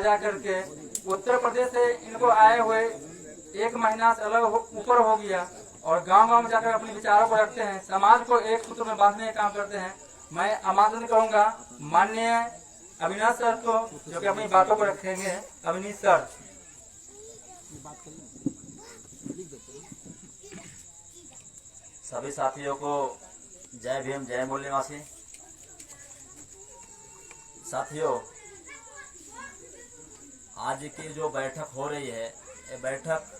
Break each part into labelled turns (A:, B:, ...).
A: जा करके उत्तर प्रदेश से इनको आए हुए 1 महीना से अलग ऊपर हो गया और गांव-गांव में जाकर अपने विचारों को रखते हैं, समाज को एक सूत्र में बांधने का काम करते हैं। मैं आमंत्रण करूंगा माननीय अविनाश सर को, जो कि अपनी बातों को रखेंगे। अविनाश सर।
B: सभी साथियों को जय भीम, जय मूल्यवासी। साथियों, आज की जो बैठक हो रही है, ये बैठक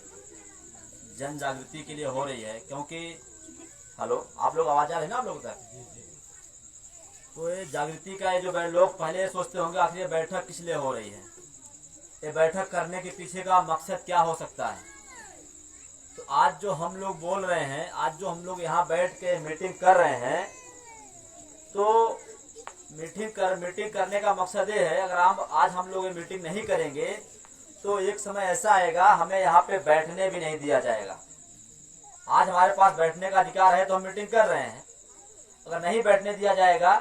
B: जन जागृति के लिए हो रही है, क्योंकि हेलो, आप लोग आवाज आ रही है ना आप लोग तक? तो ये जागृति का ये जो लोग पहले सोचते होंगे आखिर ये बैठक किस लिए हो रही है, ये बैठक करने के पीछे का मकसद क्या हो सकता है। तो आज जो हम लोग बोल रहे हैं, आज जो हम लोग यहाँ बैठ के मीटिंग कर रहे हैं, तो मीटिंग करने का मकसद ये है, अगर आज हम लोग ये मीटिंग नहीं करेंगे तो एक समय ऐसा आएगा हमें यहाँ पे बैठने भी नहीं दिया जाएगा। आज हमारे पास बैठने का अधिकार है तो हम मीटिंग कर रहे हैं, अगर नहीं बैठने दिया जाएगा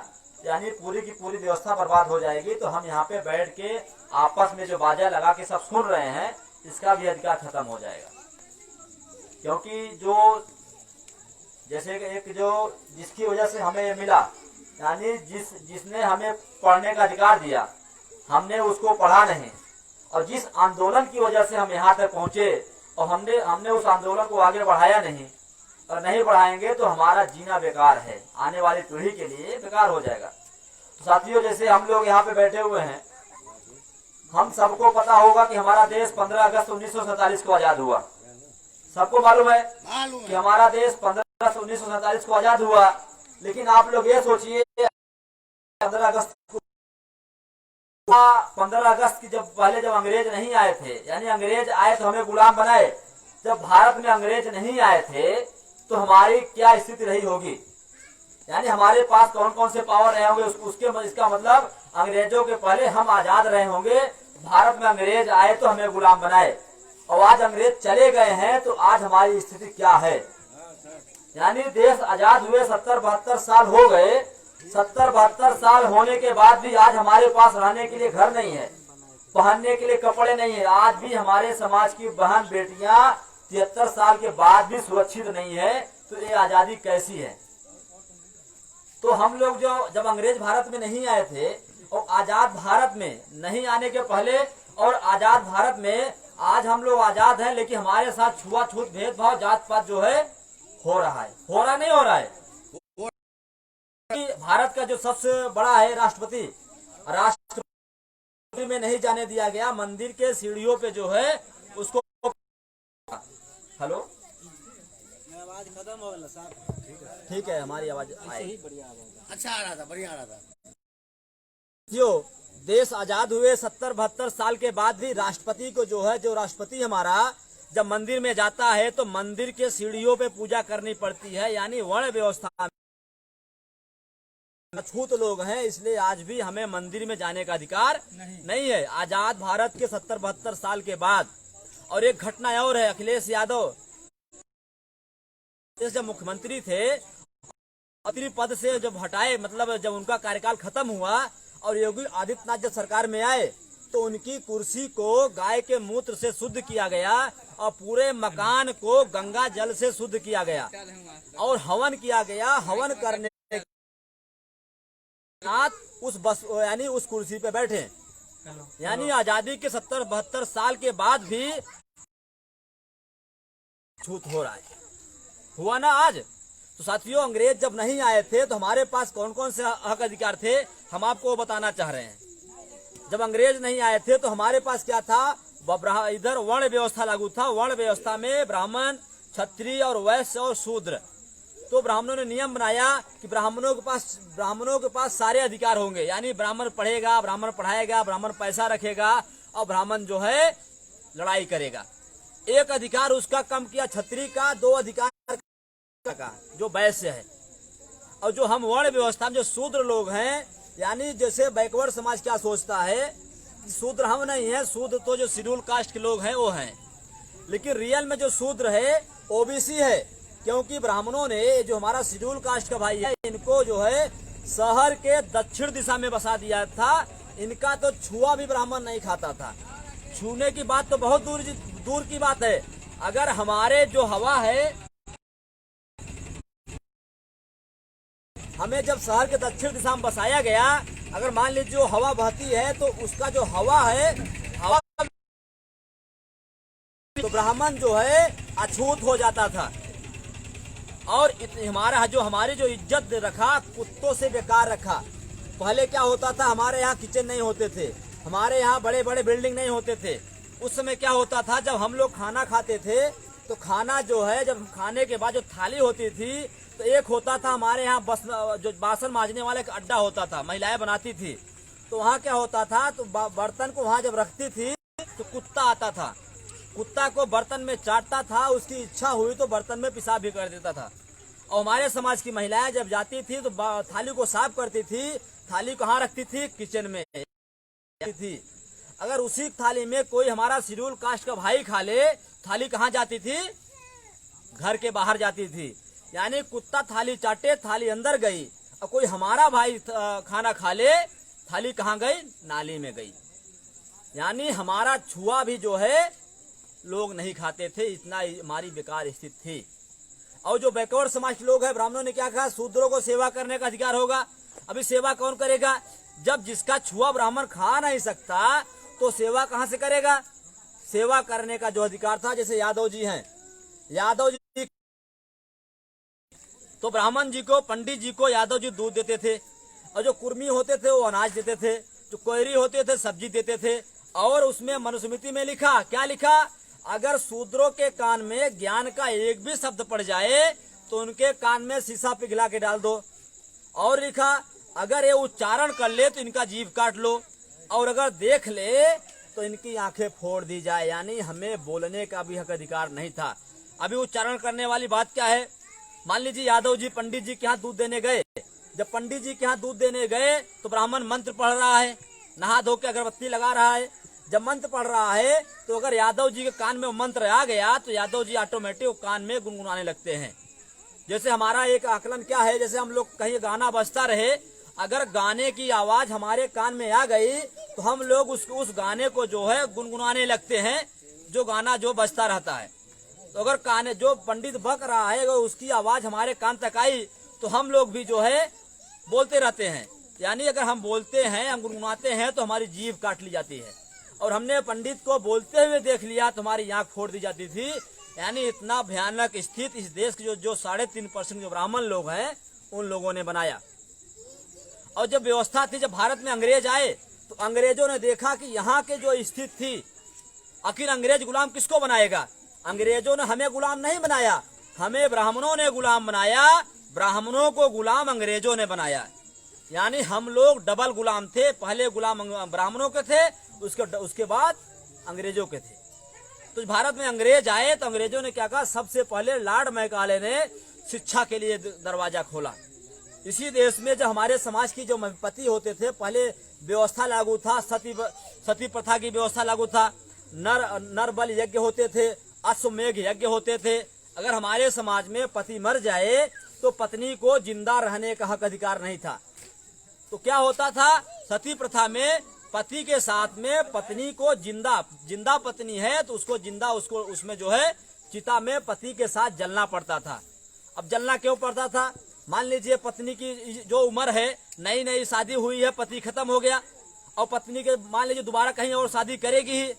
B: यानी पूरी की पूरी व्यवस्था बर्बाद हो जाएगी। तो हम यहाँ पे बैठ के आपस में जो बाजा लगा के सब सुन रहे हैं, इसका भी अधिकार खत्म हो जाएगा। क्योंकि जो जैसे एक जो जिसकी वजह से हमें ये मिला, यानी जिसने हमें पढ़ने का अधिकार दिया, हमने उसको पढ़ा नहीं, और जिस आंदोलन की वजह से हम यहाँ तक पहुँचे और हमने उस आंदोलन को आगे बढ़ाया नहीं, और नहीं बढ़ाएंगे तो हमारा जीना बेकार है, आने वाली पीढ़ी के लिए बेकार हो जाएगा। तो साथियों, जैसे हम लोग यहाँ पे बैठे हुए हैं, हम सबको पता होगा कि हमारा देश 15 अगस्त 1947 को आजाद हुआ। सबको मालूम है कि हमारा देश 15 अगस्त 1947 को आजाद हुआ। लेकिन आप लोग ये सोचिए, 15 अगस्त की जब अंग्रेज नहीं आए थे, यानी अंग्रेज आए तो हमें गुलाम बनाए, जब भारत में अंग्रेज नहीं आए थे तो हमारी क्या स्थिति रही होगी, यानी हमारे पास कौन कौन से पावर रहे होंगे, इसका मतलब अंग्रेजों के पहले हम आजाद रहे होंगे। भारत में अंग्रेज आए तो हमें गुलाम बनाए, और आज अंग्रेज चले गए हैं तो आज हमारी स्थिति क्या है। यानी देश आजाद हुए 70-72 साल हो गए, 70-72 साल होने के बाद भी आज हमारे पास रहने के लिए घर नहीं है, पहनने के लिए कपड़े नहीं है। आज भी हमारे समाज की बहन बेटियां 73 साल के बाद भी सुरक्षित नहीं है। तो ये आजादी कैसी है। तो हम लोग जब अंग्रेज भारत में नहीं आए थे और आजाद भारत में नहीं आने के पहले और आजाद भारत में आज हम लोग आजाद हैं, लेकिन हमारे साथ छुआछूत, भेदभाव, जात पात जो है हो रहा है, हो रहा नहीं हो रहा है। भारत का जो सबसे बड़ा है राष्ट्रपति में नहीं जाने दिया गया, मंदिर के सीढ़ियों पे जो है उसको। हेलो, आवाज खत्म हो गया साहब? ठीक है, हमारी आवाज अच्छा आ रहा था, बढ़िया आ रहा था। जो देश आजाद हुए 70-72 साल के बाद भी राष्ट्रपति को जो राष्ट्रपति हमारा जब मंदिर में जाता है तो मंदिर के सीढ़ियों पे पूजा करनी पड़ती है, यानी वर्ण व्यवस्था छूत लोग हैं, इसलिए आज भी हमें मंदिर में जाने का अधिकार नहीं है। आजाद भारत के 70-72 साल के बाद। और एक घटना और है, अखिलेश यादव जब मुख्यमंत्री थे, मंत्री पद से जब हटाए, मतलब जब उनका कार्यकाल खत्म हुआ और योगी आदित्यनाथ जब सरकार में आए तो उनकी कुर्सी को गाय के मूत्र से शुद्ध किया गया और पूरे मकान को गंगा जल से शुद्ध किया गया और हवन किया गया। हवन करने यानी उस कुर्सी पे बैठे, यानी आजादी के 70-72 साल के बाद भी छूत हो रहा है, हुआ ना आज। तो साथियों, अंग्रेज जब नहीं आए थे तो हमारे पास कौन कौन से हक अधिकार थे, हम आपको बताना चाह रहे हैं। जब अंग्रेज नहीं आए थे तो हमारे पास क्या था, इधर वर्ण व्यवस्था लागू था। वर्ण व्यवस्था में ब्राह्मण, क्षत्रिय और वैश्य और शूद्र। तो ब्राह्मणों ने नियम बनाया कि ब्राह्मणों के पास सारे अधिकार होंगे, यानी ब्राह्मण पढ़ेगा, ब्राह्मण पढ़ाएगा, ब्राह्मण पैसा रखेगा और ब्राह्मण जो है लड़ाई करेगा। एक अधिकार उसका कम किया क्षत्रिय का, 2 अधिकार का जो वैश्य है। और जो हम वर्ण व्यवस्था में जो शूद्र लोग हैं, यानी जैसे बैकवर्ड समाज क्या सोचता है कि शूद्र हम नहीं है, शूद्र तो जो शेड्यूल कास्ट के लोग हैं वो हैं, लेकिन रियल में जो शूद्र है ओबीसी है। क्योंकि ब्राह्मणों ने जो हमारा शेड्यूल कास्ट का भाई है, इनको जो है शहर के दक्षिण दिशा में बसा दिया था इनका तो छुआ भी ब्राह्मण नहीं खाता था। छूने की बात तो बहुत दूर की बात है। अगर हमारे जो हवा है, हमें जब शहर के दक्षिण दिशा में बसाया गया, अगर मान लीजिए जो हवा बहती है तो उसका जो हवा है, हवा तो ब्राह्मण जो है अछूत हो जाता था। और हमारी जो इज्जत रखा, कुत्तों से बेकार रखा। पहले क्या होता था, हमारे यहाँ किचन नहीं होते थे, हमारे यहाँ बड़े बड़े बिल्डिंग नहीं होते थे। उस समय क्या होता था, जब हम लोग खाना खाते थे तो खाना जो है, जब खाने के बाद जो थाली होती थी तो एक होता था हमारे यहाँ बस जो बासन मांजने वाले का अड्डा होता था, महिलाएं बनाती थी। तो वहाँ क्या होता था, तो बर्तन को वहाँ जब रखती थी तो कुत्ता आता था, कुत्ता को बर्तन में चाटता था, उसकी इच्छा हुई तो बर्तन में पेशाब भी कर देता था। और हमारे समाज की महिलाएं जब जाती थी तो थाली को साफ करती थी। थाली कहाँ रखती थी, किचन में थी। अगर उसी थाली में कोई हमारा शेड्यूल कास्ट का भाई खा ले, थाली कहाँ जाती थी, घर के बाहर जाती थी। यानी कुत्ता थाली चाटे, थाली अंदर गई, और कोई हमारा भाई खाना खा ले, थाली कहाँ गई, नाली में गई। यानी हमारा छुआ भी जो है लोग नहीं खाते थे, इतना हमारी बेकार स्थिति थी। और जो बैकवर्ड समाज के लोग हैं, ब्राह्मणों ने क्या कहा, शूद्रों को सेवा करने का अधिकार होगा। अभी सेवा कौन करेगा, जब जिसका छुआ ब्राह्मण खा नहीं सकता तो सेवा कहाँ से करेगा। सेवा करने का जो अधिकार था, जैसे यादव जी हैं, यादव जी तो ब्राह्मण जी को, पंडित जी को यादव जी दूध देते थे, और जो कुर्मी होते थे वो अनाज देते थे, जो कोयरी होते थे सब्जी देते थे। और उसमें मनुस्मृति में लिखा, क्या लिखा, अगर शूद्रों के कान में ज्ञान का एक भी शब्द पड़ जाए तो उनके कान में शीशा पिघला के डाल दो। और लिखा, अगर ये उच्चारण कर ले तो इनका जीभ काट लो, और अगर देख ले तो इनकी आंखें फोड़ दी जाए। यानी हमें बोलने का भी हक अधिकार नहीं था। अभी उच्चारण करने वाली बात क्या है, मान लीजिए यादव जी पंडित जी के यहाँ दूध देने गए। जब पंडित जी के यहाँ दूध देने गए तो ब्राह्मण मंत्र पढ़ रहा है, नहा धो के अगरबत्ती लगा रहा है। जब मंत्र पढ़ रहा है तो अगर यादव जी के कान में मंत्र आ गया तो यादव जी ऑटोमेटिक कान में गुनगुनाने लगते हैं। जैसे हमारा एक आकलन क्या है, जैसे हम लोग कहीं गाना बजता रहे, अगर गाने की आवाज हमारे कान में आ गई तो हम लोग उस गाने को जो है गुनगुनाने लगते हैं, जो गाना जो बजता रहता है। तो अगर कान जो पंडित बक रहा है अगर उसकी आवाज हमारे कान तक आई तो हम लोग भी जो है बोलते रहते हैं। यानी अगर हम बोलते हैं, हम गुनगुनाते हैं तो हमारी जीभ काट ली जाती है। और हमने पंडित को बोलते हुए देख लिया तो हमारी आंख फोड़ दी जाती थी। यानी इतना भयानक स्थिति इस देश के जो 3.5% जो ब्राह्मण लोग हैं उन लोगों ने बनाया। और जब व्यवस्था थी, जब भारत में अंग्रेज आए तो अंग्रेजों ने देखा कि यहाँ के जो स्थिति थी, आखिर अंग्रेज गुलाम किसको बनाएगा। अंग्रेजों ने हमें गुलाम नहीं बनाया, हमें ब्राह्मणों ने गुलाम बनाया, ब्राह्मणों को गुलाम अंग्रेजों ने बनाया। यानी हम लोग डबल गुलाम थे, पहले गुलाम ब्राह्मणों के थे, उसके बाद अंग्रेजों के थे। तो भारत में अंग्रेज आए तो अंग्रेजों ने क्या कहा, सबसे पहले लॉर्ड मैकाले ने शिक्षा के लिए दरवाजा खोला। इसी देश में जो हमारे समाज की जो पति होते थे, पहले व्यवस्था लागू था, सती प्रथा की व्यवस्था लागू था, नर बल यज्ञ होते थे, अश्वमेघ यज्ञ होते थे। अगर हमारे समाज में पति मर जाए तो पत्नी को जिंदा रहने का हक अधिकार नहीं था। तो क्या होता था, सती प्रथा में पति के साथ में पत्नी को जिंदा पत्नी है तो उसको जिंदा उसमें जो है चिता में पति के साथ जलना पड़ता था। अब जलना क्यों पड़ता था, मान लीजिए पत्नी की जो उम्र है, नई नई शादी हुई है, पति खत्म हो गया और पत्नी के मान लीजिए दोबारा कहीं और शादी करेगी ही।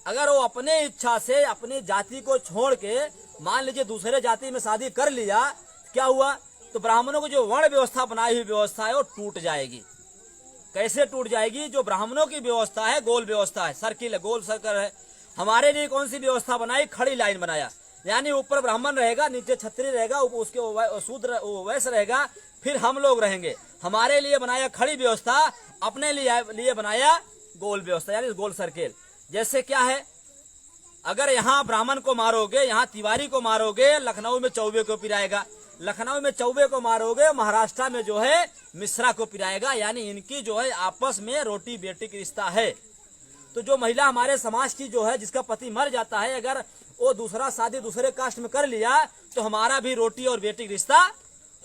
B: अगर वो अपने इच्छा से अपनी जाति को छोड़ के मान लीजिए दूसरे जाति में शादी कर लिया, क्या हुआ, तो ब्राह्मणों को जो वर्ण व्यवस्था बनाई हुई व्यवस्था है वो टूट जाएगी। कैसे टूट जाएगी, जो ब्राह्मणों की व्यवस्था है गोल व्यवस्था है, सर्किल है, गोल सर्कल है। हमारे लिए कौन सी व्यवस्था बनाई, खड़ी लाइन बनाया। यानी ऊपर ब्राह्मण रहेगा, नीचे क्षत्रिय रहेगा, उसके शूद्र वैश्य रहेगा, फिर हम लोग रहेंगे। हमारे लिए बनाया खड़ी व्यवस्था, अपने लिए बनाया गोल व्यवस्था, यानी गोल सर्किल। जैसे क्या है, अगर यहाँ ब्राह्मण को मारोगे, यहाँ तिवारी को मारोगे, लखनऊ में चौबे को पिराएगा, लखनऊ में चौबे को मारोगे, महाराष्ट्र में जो है मिश्रा को पिराएगा। यानी इनकी जो है आपस में रोटी बेटी की रिश्ता है। तो जो महिला हमारे समाज की जो है, जिसका पति मर जाता है, अगर वो दूसरा शादी दूसरे कास्ट में कर लिया तो हमारा भी रोटी और बेटी का रिश्ता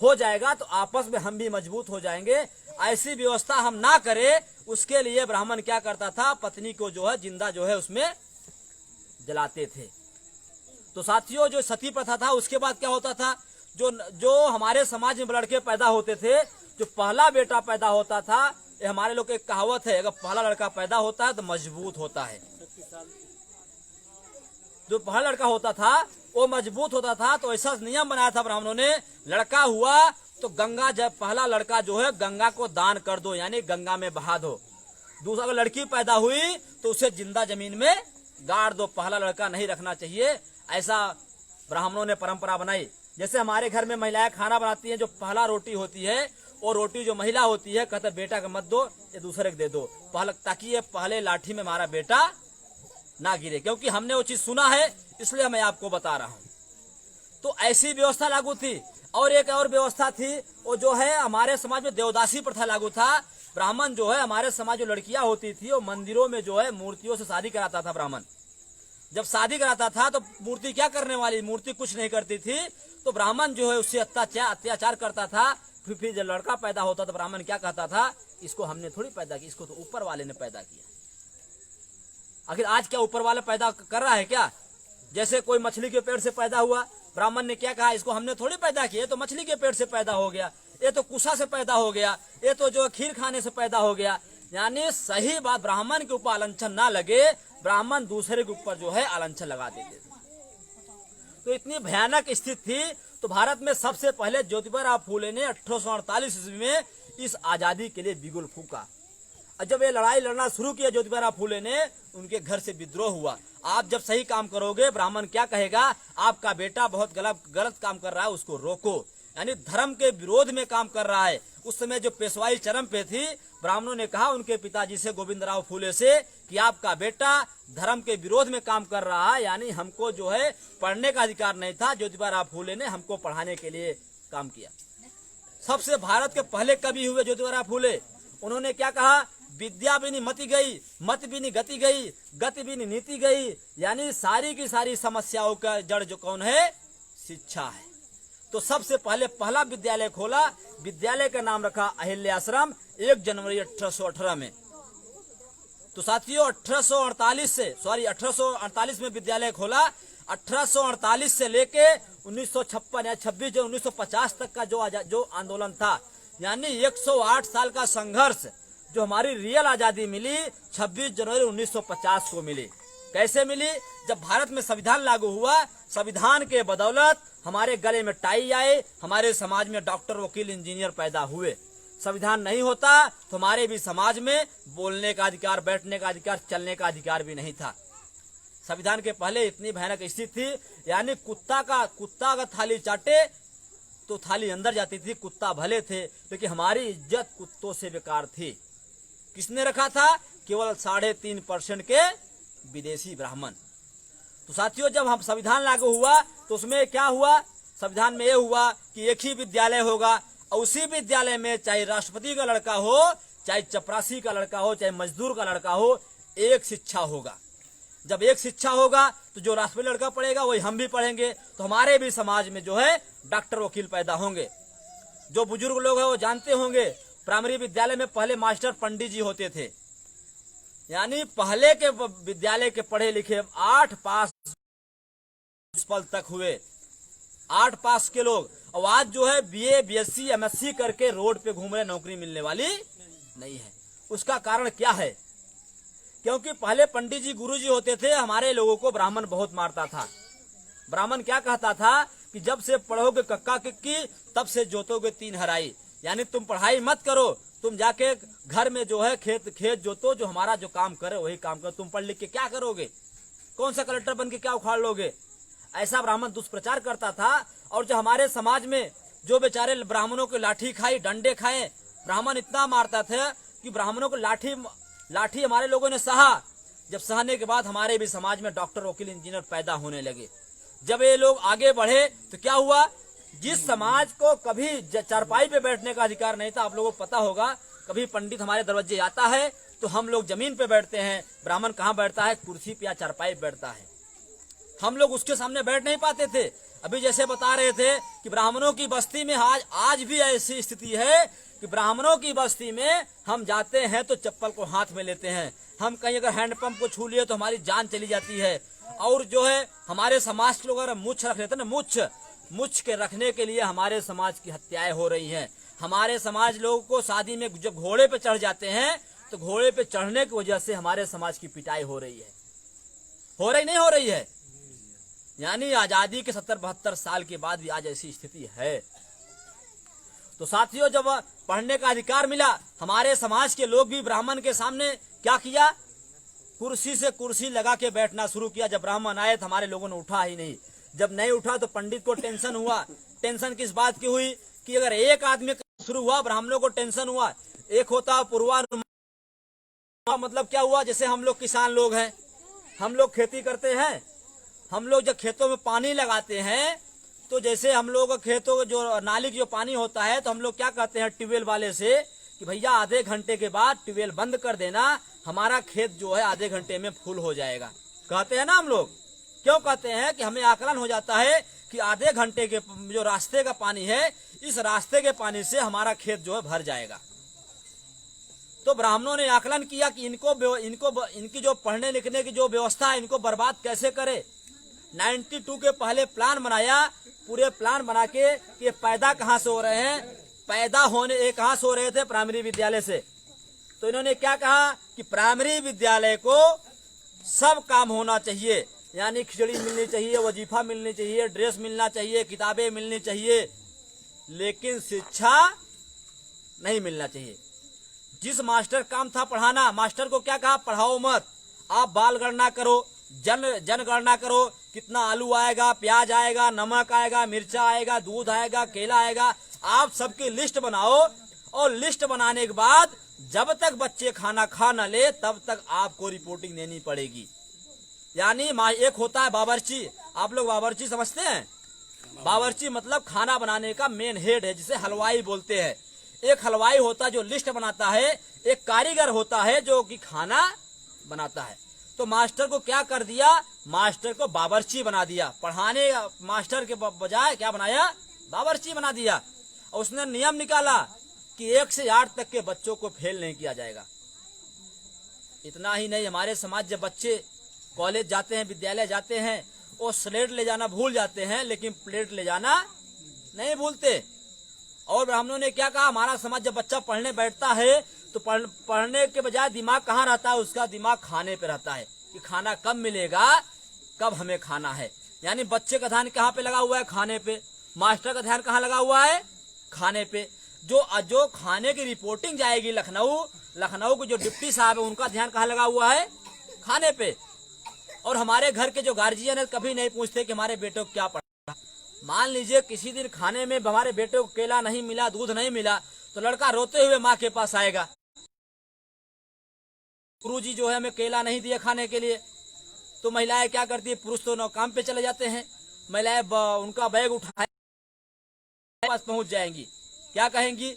B: हो जाएगा, तो आपस में हम भी मजबूत हो जाएंगे। ऐसी व्यवस्था हम ना करें, उसके लिए ब्राह्मण क्या करता था, पत्नी को जो है जिंदा जो है उसमें जलाते थे। तो साथियों, जो सती प्रथा था उसके बाद क्या होता था, जो हमारे समाज में लड़के पैदा होते थे, जो पहला बेटा पैदा होता था, ये हमारे लोग की एक कहावत है, अगर पहला लड़का पैदा होता है तो मजबूत होता है। जो पहला लड़का होता था वो मजबूत होता था। तो ऐसा नियम बनाया था ब्राह्मणों ने, लड़का हुआ तो गंगा, जब पहला लड़का जो है गंगा को दान कर दो, यानी गंगा में बहा दो। दूसरा, अगर लड़की पैदा हुई तो उसे जिंदा जमीन में गाड़ दो, पहला लड़का नहीं रखना चाहिए। ऐसा ब्राह्मणों ने परंपरा बनाई। जैसे हमारे घर में महिलाएं खाना बनाती हैं, जो पहला रोटी होती है, और रोटी जो महिला होती है, कहते बेटा को मत दो, ये दूसरे को दे दो, पहले, ताकि ये पहले लाठी में हमारा बेटा ना गिरे। क्योंकि हमने वो चीज सुना है, इसलिए मैं आपको बता रहा हूं। तो ऐसी व्यवस्था लागू थी। और एक और व्यवस्था थी, वो जो है हमारे समाज में देवदासी प्रथा लागू था। ब्राह्मण जो है हमारे समाज जो लड़कियां होती थी, वो मंदिरों में जो है मूर्तियों से शादी कराता था ब्राह्मण। जब शादी कराता था तो मूर्ति क्या करने वाली, मूर्ति कुछ नहीं करती थी। तो ब्राह्मण जो है उससे अत्याचार करता था। फिर जब लड़का पैदा होता तो ब्राह्मण क्या कहता था, इसको हमने थोड़ी पैदा किया, इसको तो ऊपर वाले ने पैदा किया। आखिर आज क्या ऊपर वाला पैदा कर रहा है क्या? जैसे कोई मछली के पेट से पैदा हुआ, ब्राह्मण ने क्या कहा, इसको हमने थोड़ी पैदा किया, तो मछली के पेट से पैदा हो गया, ये तो कुसा से पैदा हो गया, ये तो जो खीर खाने से पैदा हो गया। यानी सही बात, ब्राह्मण के ऊपर आलंछन ना लगे, ब्राह्मण दूसरे के ऊपर जो है आलंछन लगा देते थे। तो इतनी भयानक स्थिति थी। तो भारत में सबसे पहले ज्योतिबा फूले ने 1848 ईस्वी में इस आजादी के लिए बिगुल फूका। जब ये लड़ाई लड़ना शुरू किया ज्योतिबा फूले ने, उनके घर से विद्रोह हुआ। आप जब सही काम करोगे, ब्राह्मण क्या कहेगा, आपका बेटा बहुत गलत काम कर रहा है, उसको रोको। यानी धर्म के विरोध में काम कर रहा है। उस समय जो पेशवाई चरम पे थी, ब्राह्मणों ने कहा उनके पिताजी से, गोविंदराव फूले से, कि आपका बेटा धर्म के विरोध में काम कर रहा है। यानी हमको जो है पढ़ने का अधिकार नहीं था, ज्योतिबा फूले ने हमको पढ़ाने के लिए काम किया। सबसे भारत के पहले कवि हुए ज्योतिबा फूले। उन्होंने क्या कहा, विद्या भी नहीं मति गई, मत भी नहीं गति गई, गति भी नहीं नीति गई। यानी सारी की सारी समस्याओं का जड़ जो कौन है, शिक्षा है। तो सबसे पहले पहला विद्यालय खोला, विद्यालय का नाम रखा अहिल्याश्रम, 1 जनवरी 1818 में। तो साथियों 1848 में विद्यालय खोला। 1848 से लेके 1956 या 26 जो 1950 तक का जो आंदोलन था, यानी 108 साल का संघर्ष, जो हमारी रियल आजादी मिली 26 जनवरी 1950 को मिली। कैसे मिली? जब भारत में संविधान लागू हुआ, संविधान के बदौलत हमारे गले में टाई आए, हमारे समाज में डॉक्टर, वकील, इंजीनियर पैदा हुए। संविधान नहीं होता तो हमारे भी समाज में बोलने का अधिकार, बैठने का अधिकार, चलने का अधिकार भी नहीं था। संविधान के पहले इतनी भयानक स्थिति थी, यानी कुत्ता अगर थाली चाटे तो थाली अंदर जाती थी। कुत्ता भले थे, लेकिन हमारी इज्जत कुत्तों से बेकार थी। किसने रखा था? केवल 3.5% के विदेशी ब्राह्मण। तो साथियों, जब हम संविधान लागू हुआ तो उसमें क्या हुआ, संविधान में यह हुआ कि एक ही विद्यालय होगा, और उसी विद्यालय में चाहे राष्ट्रपति का लड़का हो, चाहे चपरासी का लड़का हो, चाहे मजदूर का लड़का हो, एक शिक्षा होगा। जब एक शिक्षा होगा तो जो राष्ट्रपति लड़का पढ़ेगा वही हम भी पढ़ेंगे। तो हमारे भी समाज में जो है डॉक्टर, वकील पैदा होंगे। जो बुजुर्ग लोग हैं वो जानते होंगे, प्राइमरी विद्यालय में पहले मास्टर पंडित जी होते थे। यानी पहले के विद्यालय के पढ़े लिखे 8 पास तक हुए, 8 पास के लोग। और आज जो है BA, BSc, MSc करके रोड पे घूम रहे, नौकरी मिलने वाली नहीं है। उसका कारण क्या है? क्योंकि पहले पंडित जी, गुरु जी होते थे, हमारे लोगों को ब्राह्मण बहुत मारता था। ब्राह्मण क्या कहता था कि जब से पढ़ोगे कक्का किक्की, तब से जोतोगे 3 हराई। यानी तुम पढ़ाई मत करो, तुम जाके घर में जो है खेत जोतो, जो हमारा जो काम करे वही काम करो। तुम पढ़ लिख के क्या करोगे? कौन सा कलेक्टर बन के क्या उखाड़ लोगे? ऐसा ब्राह्मण दुष्प्रचार करता था। और जो हमारे समाज में जो बेचारे ब्राह्मणों को लाठी खाई, डंडे खाए, ब्राह्मण इतना मारता था कि ब्राह्मणों को लाठी हमारे लोगों ने सहा। जब सहने के बाद हमारे भी समाज में डॉक्टर, वकील, इंजीनियर पैदा होने लगे। जब ये लोग आगे बढ़े तो क्या हुआ, जिस समाज को कभी चारपाई पे बैठने का अधिकार नहीं था, आप लोगों को पता होगा, कभी पंडित हमारे दरवाजे आता है तो हम लोग जमीन पे बैठते हैं, ब्राह्मण कहाँ बैठता है? कुर्सी पे या चारपाई पे बैठता है। हम लोग उसके सामने बैठ नहीं पाते थे। अभी जैसे बता रहे थे कि ब्राह्मणों की बस्ती में आज भी ऐसी स्थिति है कि ब्राह्मणों की बस्ती में हम जाते हैं तो चप्पल को हाथ में लेते हैं, हम कहीं अगर हैंडपंप को छू लिए तो हमारी जान चली जाती है। और जो है हमारे समाज के लोग अगर मुछ रख लेते हैं ना, मुछ के रखने के लिए हमारे समाज की हत्याएं हो रही हैं। हमारे समाज लोगों को शादी में जब घोड़े पे चढ़ जाते हैं तो घोड़े पे चढ़ने की वजह से हमारे समाज की पिटाई हो रही है। हो रही नहीं हो रही है? यानी आजादी के 70-72 साल के बाद भी आज ऐसी स्थिति है। तो साथियों, जब पढ़ने का अधिकार मिला, हमारे समाज के लोग भी ब्राह्मण के सामने क्या किया, कुर्सी से कुर्सी लगा के बैठना शुरू किया। जब ब्राह्मण आए तो हमारे लोगों ने उठा ही नहीं। जब नहीं उठा तो पंडित को टेंशन हुआ। टेंशन किस बात की हुई कि अगर एक आदमी शुरू हुआ, ब्राह्मणों को टेंशन हुआ। एक होता पूर्वानुमान, मतलब क्या हुआ, जैसे हम लोग किसान लोग हैं, हम लोग खेती करते हैं, हम लोग जब खेतों में पानी लगाते हैं तो जैसे हम लोग खेतों का जो नाली जो पानी होता है तो हम लोग क्या कहते हैं ट्यूबवेल वाले से कि भैया आधे घंटे के बाद ट्यूबवेल बंद कर देना, हमारा खेत जो है आधे घंटे में फुल हो जाएगा। कहते हैं ना हम लोग। क्यों कहते हैं कि हमें आकलन हो जाता है कि आधे घंटे के जो रास्ते का पानी है, इस रास्ते के पानी से हमारा खेत जो है भर जाएगा। तो ब्राह्मणों ने आकलन किया कि इनकी जो पढ़ने लिखने की जो व्यवस्था है इनको बर्बाद कैसे करे। 92 के पहले प्लान बनाया, पूरे प्लान बना के कि पैदा कहाँ से हो रहे हैं, पैदा होने कहाँ से हो रहे थे, प्राइमरी विद्यालय से। तो इन्होंने क्या कहा कि प्राइमरी विद्यालय को सब काम होना चाहिए, यानी खिचड़ी मिलनी चाहिए, वजीफा मिलनी चाहिए, ड्रेस मिलना चाहिए, किताबें मिलनी चाहिए, लेकिन शिक्षा नहीं मिलना चाहिए। जिस मास्टर काम था पढ़ाना, मास्टर को क्या कहा, पढ़ाओ मत, आप बाल गणना करो, जनगणना करो, कितना आलू आएगा, प्याज आएगा, नमक आएगा, मिर्चा आएगा, दूध आएगा, केला आएगा, आप सबकी लिस्ट बनाओ। और लिस्ट बनाने के बाद जब तक बच्चे खाना खा न ले तब तक आपको रिपोर्टिंग देनी पड़ेगी। यानी एक होता है बावर्ची, आप लोग बावर्ची समझते हैं? बावर्ची मतलब खाना बनाने का मेन हेड है, जिसे हलवाई बोलते हैं। एक हलवाई होता है जो लिस्ट बनाता है, एक कारीगर होता है जो कि खाना बनाता है। तो मास्टर को क्या कर दिया, मास्टर को बावर्ची बना दिया। पढ़ाने मास्टर के बजाय क्या बनाया, बावर्ची बना दिया। और उसने नियम निकाला कि 1 से 8 तक के बच्चों को फेल नहीं किया जाएगा। इतना ही नहीं, हमारे समाज जब बच्चे कॉलेज जाते हैं, विद्यालय जाते हैं, वो स्लेट ले जाना भूल जाते हैं, लेकिन प्लेट ले जाना नहीं भूलते। और ब्राह्मणों ने क्या कहा, हमारा समाज जब बच्चा पढ़ने बैठता है तो पढ़ने के बजाय दिमाग कहाँ रहता है, उसका दिमाग खाने पे रहता है कि खाना कब मिलेगा, कब हमें खाना है। यानी बच्चे का ध्यान कहाँ पे लगा हुआ है, खाने पे। मास्टर का ध्यान कहाँ लगा हुआ है, खाने पे। जो खाने की रिपोर्टिंग जाएगी लखनऊ के जो डिप्टी साहब है उनका ध्यान कहाँ लगा हुआ है, खाने पे। और हमारे घर के जो गार्जियन है कभी नहीं पूछते कि हमारे बेटे को क्या पढ़ा। मान लीजिए किसी दिन खाने में हमारे बेटे को केला नहीं मिला, दूध नहीं मिला, तो लड़का रोते हुए माँ के पास आएगा, गुरुजी जो है हमें केला नहीं दिया खाने के लिए। तो महिलाएं क्या करती है, पुरुष तो काम पे चले जाते हैं, महिलाएं उनका बैग उठाए पास पहुंच जाएंगी, क्या कहेंगी,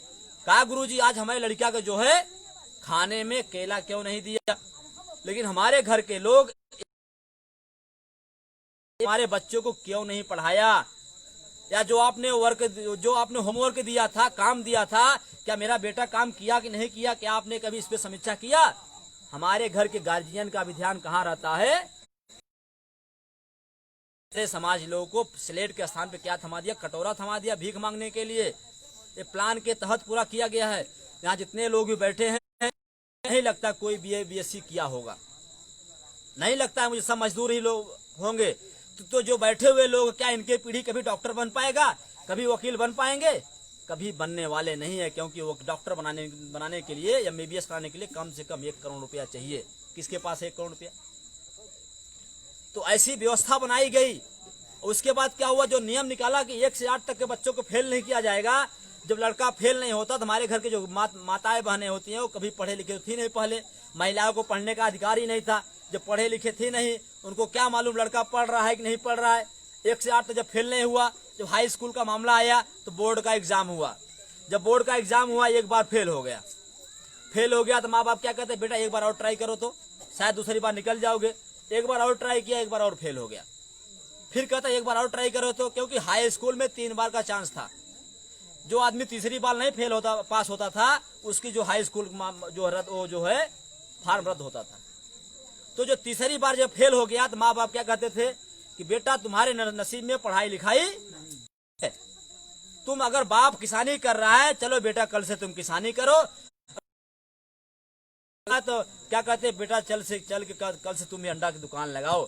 B: कहा गुरुजी आज हमारे लड़किया को जो है खाने में केला क्यों नहीं दिया। लेकिन हमारे घर के लोग हमारे बच्चों को क्यों नहीं पढ़ाया, या जो आपने होमवर्क दिया था, काम दिया था, क्या मेरा बेटा काम किया कि नहीं किया, क्या आपने कभी इस पे समीक्षा किया। हमारे घर के गार्जियन का भी ध्यान कहाँ रहता है। समाज लोगों को स्लेट के स्थान पे क्या थमा दिया, कटोरा थमा दिया भीख मांगने के लिए। ये प्लान के तहत पूरा किया गया है। यहाँ जितने लोग भी बैठे हैं नहीं लगता कोई BA BSc किया होगा, नहीं लगता है मुझे, सब मजदूर ही लोग होंगे। तो जो बैठे हुए लोग, क्या इनके पीढ़ी कभी डॉक्टर बन पाएगा, कभी वकील बन पाएंगे, कभी बनने वाले नहीं है। क्योंकि वो डॉक्टर बनाने के लिए या MBBS कराने के लिए कम से कम 1 करोड़ रुपया चाहिए। किसके पास 1 करोड़ रुपया। तो ऐसी व्यवस्था बनाई गई। उसके बाद क्या हुआ, जो नियम निकाला कि 1 से 8 तक के बच्चों को फेल नहीं किया जाएगा। जब लड़का फेल नहीं होता तो हमारे घर के जो माताएं बहनें होती हैं वो कभी पढ़े लिखे थी नहीं, पहले महिलाओं को पढ़ने का अधिकार ही नहीं था। जब पढ़े लिखे थे नहीं, उनको क्या मालूम लड़का पढ़ रहा है कि नहीं पढ़ रहा है। 1 से 8 तक जब फेल नहीं हुआ, जब हाई स्कूल का मामला आया तो बोर्ड का एग्जाम हुआ। जब बोर्ड का एग्जाम हुआ, एक बार फेल हो गया तो माँ बाप क्या कहते हैं, बेटा एक बार और ट्राई करो तो शायद दूसरी बार निकल जाओगे। एक बार और ट्राई किया, एक बार और फेल हो गया। फिर कहता एक बार और ट्राई करो तो, क्योंकि हाई स्कूल में 3 बार का चांस था। जो आदमी तीसरी बार नहीं फेल होता पास होता था उसकी जो हाई स्कूल जो है फॉर्म रद्द होता था। तो जो तीसरी बार जब फेल हो गया तो माँ बाप क्या कहते थे कि बेटा तुम्हारे नसीब में पढ़ाई लिखाई है। तुम अगर बाप किसानी कर रहा है चलो बेटा कल से तुम किसानी करो, तो क्या कहते बेटा कल से तुम अंडा की दुकान लगाओ।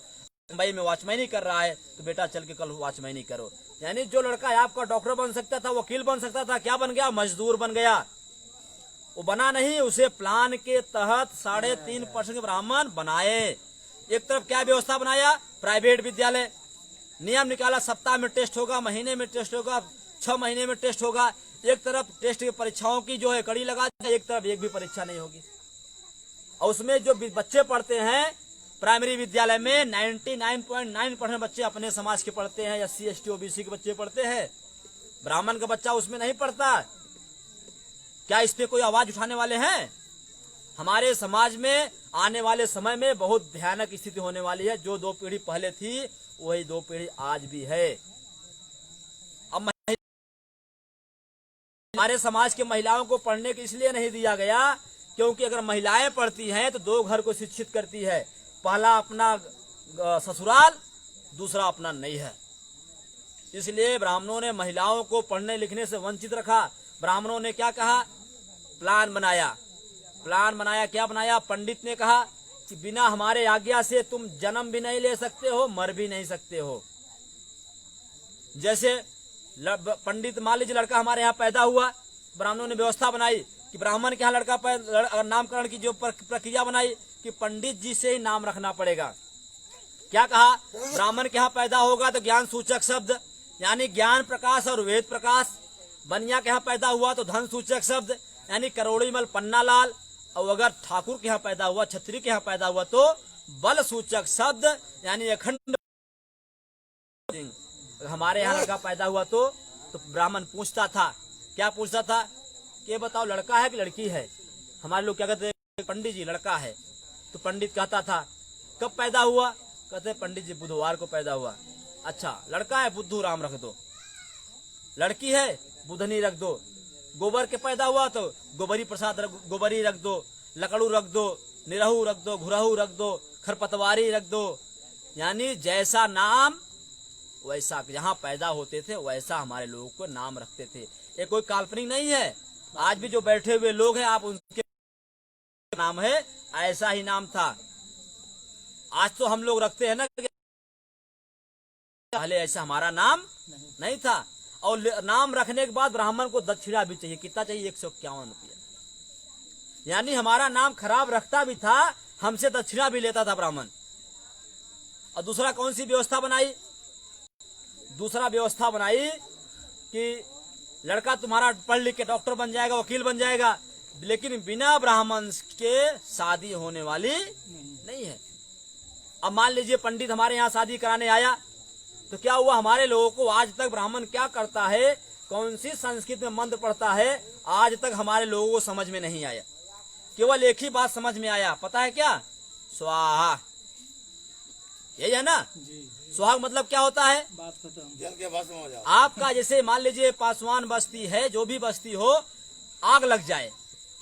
B: मुंबई में वॉचमैनी कर रहा है तो बेटा चल के कल वॉचमैनी करो। यानी जो लड़का आपका डॉक्टर बन सकता था, वकील बन सकता था, क्या बन गया? मजदूर बन गया। वो बना नहीं, उसे प्लान के तहत 3.5% ब्राह्मण बनाए। एक तरफ क्या व्यवस्था बनाया? प्राइवेट विद्यालय, नियम निकाला, सप्ताह में टेस्ट होगा, महीने में टेस्ट होगा, 6 महीने में टेस्ट होगा। एक तरफ टेस्ट की परीक्षाओं की जो है कड़ी लगा, एक तरफ एक भी परीक्षा नहीं होगी। और उसमें जो बच्चे पढ़ते हैं प्राइमरी विद्यालय में 99.9% बच्चे अपने समाज के पढ़ते हैं, SC ST OBC के बच्चे पढ़ते हैं, ब्राह्मण का बच्चा उसमें नहीं पढ़ता। क्या इस पे कोई आवाज उठाने वाले हैं? हमारे समाज में आने वाले समय में बहुत भयानक स्थिति होने वाली है। जो 2 पीढ़ी पहले थी वही 2 पीढ़ी आज भी है। अब हमारे समाज के महिलाओं को पढ़ने के इसलिए नहीं दिया गया क्योंकि अगर महिलाएं पढ़ती हैं तो 2 घर को शिक्षित करती है। पहला अपना ससुराल, दूसरा अपना नैहर। इसलिए ब्राह्मणों ने महिलाओं को पढ़ने लिखने से वंचित रखा। ब्राह्मणों ने क्या कहा? प्लान बनाया। क्या बनाया? पंडित ने कहा कि बिना हमारे आज्ञा से तुम जन्म भी नहीं ले सकते हो, मर भी नहीं सकते हो। जैसे पंडित मान लीजिए लड़का हमारे यहाँ पैदा हुआ, ब्राह्मणों ने व्यवस्था बनाई कि ब्राह्मण के यहाँ लड़का नामकरण की जो प्रक्रिया बनाई कि पंडित जी से ही नाम रखना पड़ेगा। क्या कहा? ब्राह्मण के यहाँ पैदा होगा तो ज्ञान सूचक शब्द यानी ज्ञान प्रकाश और वेद प्रकाश। बनिया के यहाँ पैदा हुआ तो धन सूचक शब्द यानी करोड़ीमल पन्ना लाल। और अगर ठाकुर के यहाँ पैदा हुआ, छत्री के यहाँ पैदा हुआ तो बल सूचक शब्द यानी अखंड। हमारे यहाँ लड़का पैदा हुआ तो ब्राह्मण पूछता था, क्या पूछता था कि बताओ लड़का है कि लड़की है? हमारे लोग क्या कहते हैं? पंडित जी लड़का है। तो पंडित कहता था कब पैदा हुआ? कहते पंडित जी बुधवार को पैदा हुआ। अच्छा लड़का है, बुद्धू राम रख दो। लड़की है, बुधनी रख दो। गोबर के पैदा हुआ तो गोबरी प्रसाद गोबरी रख दो, लकड़ू रख दो, निरहू रख दो, घुरहू रख दो, खरपतवारी रख दो। यानी जैसा नाम वैसा, जहाँ पैदा होते थे वैसा हमारे लोगों को नाम रखते थे। ये कोई काल्पनिक नहीं है। आज भी जो बैठे हुए लोग हैं आप उनके नाम है, ऐसा ही नाम था। आज तो हम लोग रखते हैं ना, पहले ऐसा हमारा नाम नहीं था। और नाम रखने के बाद ब्राह्मण को दक्षिणा भी चाहिए। कितना चाहिए? 151 रुपया। यानी हमारा नाम खराब रखता भी था, हमसे दक्षिणा भी लेता था ब्राह्मण। और दूसरा कौन सी व्यवस्था बनाई? दूसरा व्यवस्था बनाई कि लड़का तुम्हारा पढ़ लिख के डॉक्टर बन जाएगा, वकील बन जाएगा, लेकिन बिना ब्राह्मण के शादी होने वाली नहीं है। अब मान लीजिए पंडित हमारे यहाँ शादी कराने आया तो क्या हुआ? हमारे लोगों को आज तक ब्राह्मण क्या करता है, कौन सी संस्कृत में मंत्र पढ़ता है, आज तक हमारे लोगों को समझ में नहीं आया। केवल एक ही बात समझ में आया, पता है क्या? स्वाहा। यही है ना? सुहाग मतलब क्या होता है?
C: बात खत्म।
D: जल के भस्म हो जाओ।
B: आपका जैसे मान लीजिए पासवान बस्ती है, जो भी बस्ती हो, आग लग जाए,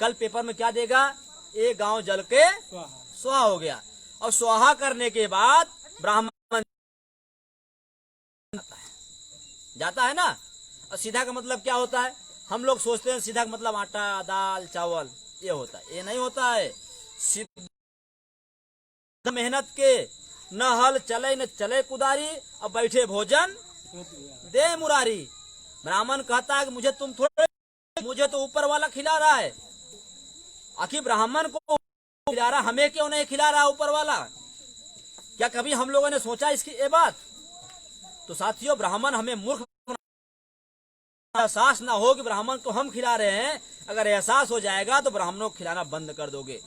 B: कल पेपर में क्या देगा? एक गांव जल के स्वाहा हो गया। और स्वाहा करने के बाद ब्राह्मण जाता है ना। और सीधा का मतलब क्या होता है? हम लोग सोचते हैं सीधा का मतलब आटा, दाल, चावल ये होता है। ये नहीं होता है। मेहनत के न हल चले न चले कुदारी, अब बैठे भोजन दे मुरारी। ब्राह्मण कहता है कि मुझे तुम थोड़े, मुझे तो ऊपर वाला खिला रहा है। आखिर ब्राह्मण को खिला रहा, हमें क्यों नहीं खिला रहा ऊपर वाला? क्या कभी हम लोगों ने सोचा इसकी ये बात? तो साथियों, ब्राह्मण हमें मूर्ख, एहसास ना हो कि ब्राह्मण को हम खिला रहे हैं। अगर एहसास हो जाएगा तो ब्राह्मणों को खिलाना बंद कर दोगे।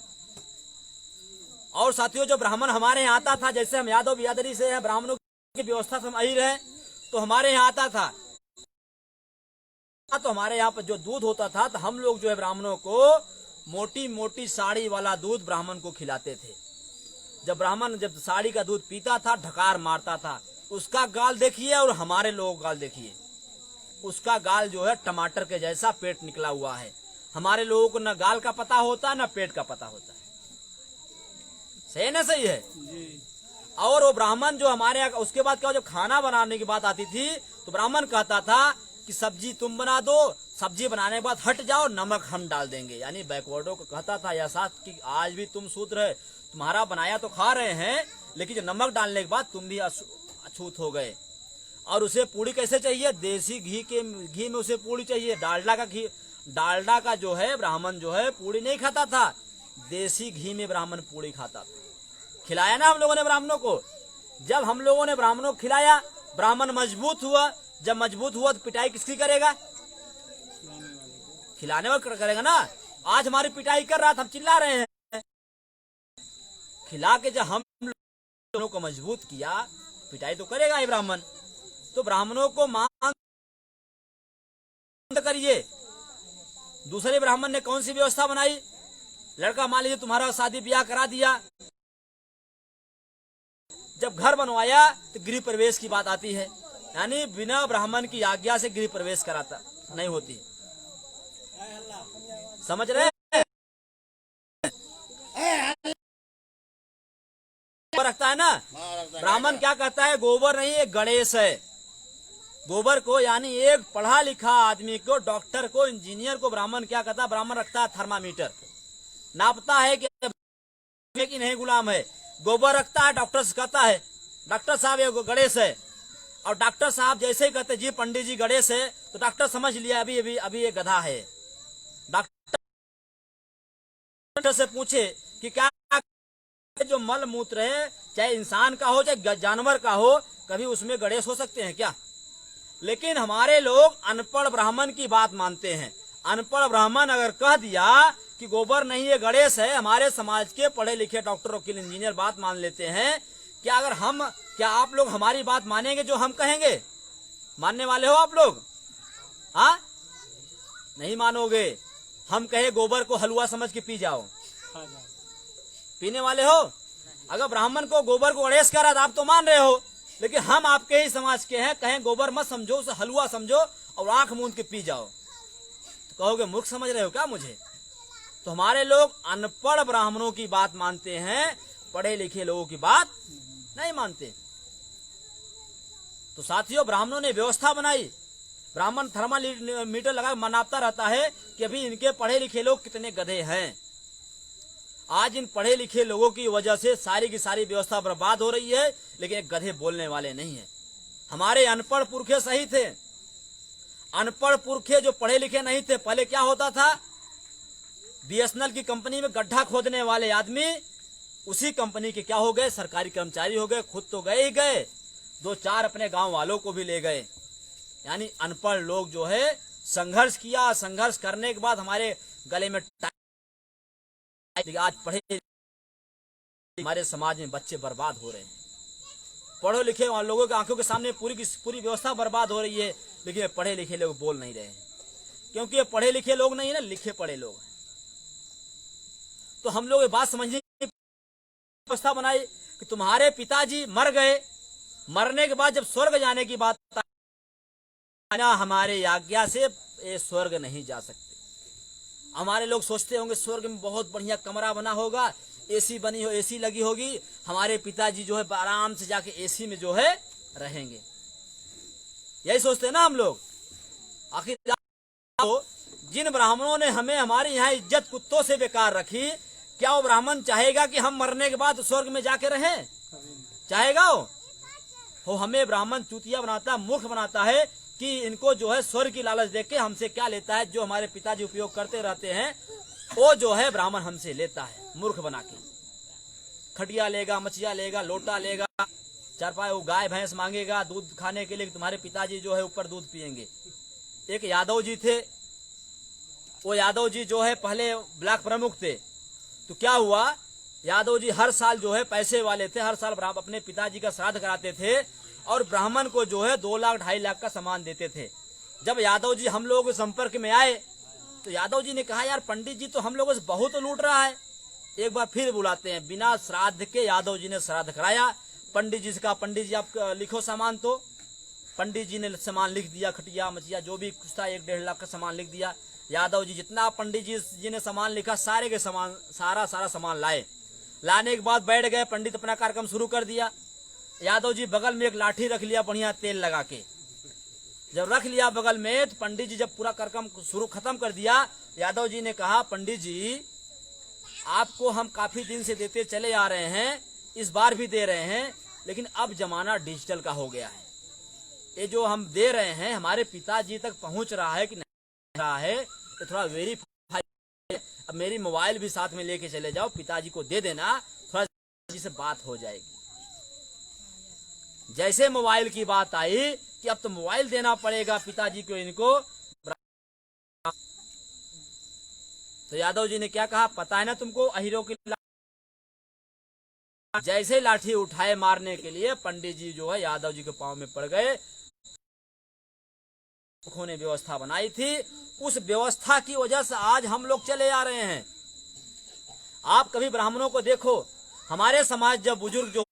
B: और साथियों, जो ब्राह्मण हमारे यहाँ आता था, जैसे हम यादव बिरादरी से हैं, ब्राह्मणों की व्यवस्था से हम अहीर हैं, तो हमारे यहाँ आता था तो हमारे यहाँ पर जो दूध होता था तो हम लोग जो है ब्राह्मणों को मोटी मोटी साड़ी वाला दूध ब्राह्मण को खिलाते थे। जब ब्राह्मण जब साड़ी का दूध पीता था, ढकार मारता था। उसका गाल देखिए और हमारे लोगों का गाल देखिए। उसका गाल जो है टमाटर के जैसा पेट निकला हुआ है। हमारे लोगों को न गाल का पता होता न पेट का पता होता है। सही ना सही है जी। और वो ब्राह्मण जो हमारे यहाँ, उसके बाद क्या, जब खाना बनाने की बात आती थी तो ब्राह्मण कहता था कि सब्जी तुम बना दो, सब्जी बनाने के बाद हट जाओ, नमक हम डाल देंगे। यानी बैकवर्डों को कहता था यह साथ कि आज भी तुम शूद्र है, तुम्हारा बनाया तो खा रहे हैं, लेकिन जब नमक डालने के बाद तुम भी अछूत हो गए। और उसे पूरी कैसे चाहिए? देसी घी में उसे पूरी चाहिए। डालडा का जो है ब्राह्मण जो है पूरी नहीं खाता था, देसी घी में ब्राह्मण पूरी खाता था। खिलाया ना हम लोगों ने ब्राह्मणों को। जब हम लोगों ने ब्राह्मणों को खिलाया, ब्राह्मण मजबूत हुआ। जब मजबूत हुआ तो पिटाई किसकी करेगा? खिलाने वाला करेगा ना। आज हमारी पिटाई कर रहा था, हम चिल्ला रहे हैं। खिला के जब हम लोगों को मजबूत किया, पिटाई तो करेगा ही ब्राह्मण। तो ब्राह्मणों को मान करिए। दूसरे ब्राह्मण ने कौन सी व्यवस्था बनाई? लड़का मान लीजिए तुम्हारा शादी ब्याह करा दिया, जब घर बनवाया तो गृह प्रवेश की बात आती है। यानी बिना ब्राह्मण की आज्ञा से गृह प्रवेश कराता नहीं होती। समझ रहे हैं? रखता है ना ब्राह्मण। क्या कहता है? गोबर नहीं, एक गणेश है। गोबर को, यानी एक पढ़ा लिखा आदमी को, डॉक्टर को, इंजीनियर को ब्राह्मण क्या कहता है? ब्राह्मण रखता है थर्मामीटर, नापता है कि नहीं गुलाम है। गोबर रखता है, डॉक्टर से कहता है डॉक्टर साहब ये गणेश है, और डॉक्टर साहब जैसे ही कहते जी पंडित जी गणेश है, तो डॉक्टर समझ लिया अभी ये गधा है। डॉक्टर से पूछे कि क्या जो मल मूत्र है, चाहे इंसान का हो चाहे जानवर का हो, कभी उसमें गणेश हो सकते हैं क्या? लेकिन हमारे लोग अनपढ़ ब्राह्मण की बात मानते हैं। अनपढ़ ब्राह्मण अगर कह दिया कि गोबर नहीं ये गणेश है, हमारे समाज के पढ़े लिखे डॉक्टर, वकील, इंजीनियर बात मान लेते हैं। क्या आप लोग हमारी बात मानेंगे जो हम कहेंगे? मानने वाले हो आप लोग? हाँ, नहीं मानोगे। हम कहे गोबर को हलवा समझ के पी जाओ, पीने वाले हो? अगर ब्राह्मण को गोबर को गणेश करा तो आप तो मान रहे हो, लेकिन हम आपके ही समाज के हैं, कहें गोबर मत समझो, उसे हलवा समझो और आंख मूंद के पी जाओ, तो कहोगे मूर्ख समझ रहे हो क्या मुझे? तो हमारे लोग अनपढ़ ब्राह्मणों की बात मानते हैं, पढ़े लिखे लोगों की बात नहीं मानते। तो साथियों, ब्राह्मणों ने व्यवस्था बनाई। ब्राह्मण थर्मामीटर लगा मनाता रहता है कि अभी इनके पढ़े लिखे लोग कितने गधे हैं। आज इन पढ़े लिखे लोगों की वजह से सारी की सारी व्यवस्था बर्बाद हो रही है, लेकिन एक गधे बोलने वाले नहीं है। हमारे अनपढ़ पुरखे सही थे। अनपढ़ पुरखे जो पढ़े लिखे नहीं थे, पहले क्या होता था? बीएसएनएल की कंपनी में गड्ढा खोदने वाले आदमी उसी कंपनी के क्या हो गए? सरकारी कर्मचारी हो गए। खुद तो गए ही गए, 2-4 अपने गांव वालों को भी ले गए। यानी अनपढ़ लोग जो है संघर्ष किया। संघर्ष करने के बाद हमारे गले में आज पढ़े हमारे समाज में बच्चे बर्बाद हो रहे हैं। पढ़े लिखे लोगों की आंखों के सामने पूरी की पूरी व्यवस्था बर्बाद हो रही है, लेकिन पढ़े लिखे लोग बोल नहीं रहे हैं, क्योंकि ये पढ़े लिखे लोग नहीं है ना, लिखे पढ़े लोग हैं। तो हम लोग ये बात समझने की व्यवस्था बनाई कि तुम्हारे पिताजी मर गए, मरने के बाद जब स्वर्ग जाने की बात ना, हमारे आज्ञा से ये स्वर्ग नहीं जा सकते। हमारे लोग सोचते होंगे स्वर्ग में बहुत बढ़िया कमरा बना होगा, एसी बनी हो, एसी लगी होगी, हमारे पिताजी जो है आराम से जाके एसी में जो है रहेंगे। यही सोचते हैं ना हम लोग। आखिर जिन ब्राह्मणों ने हमें हमारे यहाँ इज्जत कुत्तों से बेकार रखी, क्या वो ब्राह्मण चाहेगा कि हम मरने के बाद स्वर्ग में जाके रहें? चाहेगा वो हमें ब्राह्मण चूतिया बनाता है, मूर्ख बनाता है कि इनको जो है स्वर्ग की लालच देके हमसे क्या लेता है? जो हमारे पिताजी उपयोग करते रहते हैं वो जो है ब्राह्मण हमसे लेता है, मूर्ख बना के। खटिया लेगा, मछिया लेगा, लोटा लेगा, चारपाई, वो गाय भैंस मांगेगा दूध खाने के लिए, तुम्हारे पिताजी जो है ऊपर दूध पियेंगे। एक यादव जी थे, वो यादव जी जो है पहले ब्लॉक प्रमुख थे। तो क्या हुआ, यादव जी हर साल जो है पैसे वाले थे, हर साल अपने पिताजी का श्राद्ध कराते थे और ब्राह्मण को जो है 2 लाख 2.5 लाख का सामान देते थे। जब यादव जी हम लोगों के संपर्क में आए तो यादव जी ने कहा, यार पंडित जी तो हम लोगों से बहुत लूट रहा है, एक बार फिर बुलाते हैं। बिना श्राद्ध के यादव जी ने श्राद्ध कराया। पंडित जी से कहा, पंडित जी आप लिखो सामान। तो पंडित जी ने सामान लिख दिया, खटिया मचिया जो भी कुछ था 1-1.5 लाख का सामान लिख दिया। यादव जी जितना पंडित जी ने सामान लिखा सारे के सामान सारा सामान लाए। लाने के बाद बैठ गए, पंडित अपना कार्यक्रम शुरू कर दिया। यादव जी बगल में एक लाठी रख लिया बढ़िया तेल लगा के। जब रख लिया बगल में तो पंडित जी जब पूरा कार्यक्रम शुरू खत्म कर दिया, यादव जी ने कहा पंडित जी आपको हम काफी दिन से देते चले आ रहे हैं, इस बार भी दे रहे हैं, लेकिन अब जमाना डिजिटल का हो गया है। ये जो हम दे रहे हैं हमारे पिताजी तक पहुंच रहा है कि नहीं रहा है, ये थोड़ा वेरीफाई। अब मेरी मोबाइल भी साथ में लेके चले जाओ, पिताजी को दे देना, थोड़ा जी से बात हो जाएगी। जैसे मोबाइल की बात आई कि अब तो मोबाइल देना पड़ेगा पिताजी को इनको, तो यादव जी ने क्या कहा पता है ना तुमको, अहीरों की जैसे लाठी उठाए मारने के लिए पंडित जी जो है यादव जी के पांव में पड़ गए। उन्होंने व्यवस्था बनाई थी, उस व्यवस्था की वजह से आज हम लोग चले आ रहे हैं। आप कभी ब्राह्मणों को देखो, हमारे समाज जब बुजुर्ग जो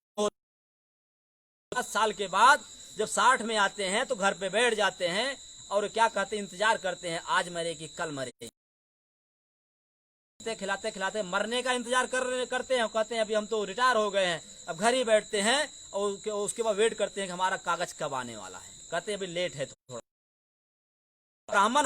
B: 10 साल के बाद जब 60 में आते हैं तो घर पे बैठ जाते हैं और क्या कहते हैं, इंतजार करते हैं आज मरे कि कल मरे। खिलाते खिलाते मरने का इंतजार करते हैं, कहते हैं अभी हम तो रिटायर हो गए हैं, अब घर ही बैठते हैं और उसके बाद वेट करते हैं कि हमारा कागज कब आने वाला है, कहते हैं अभी लेट है थोड़ा। ब्राह्मण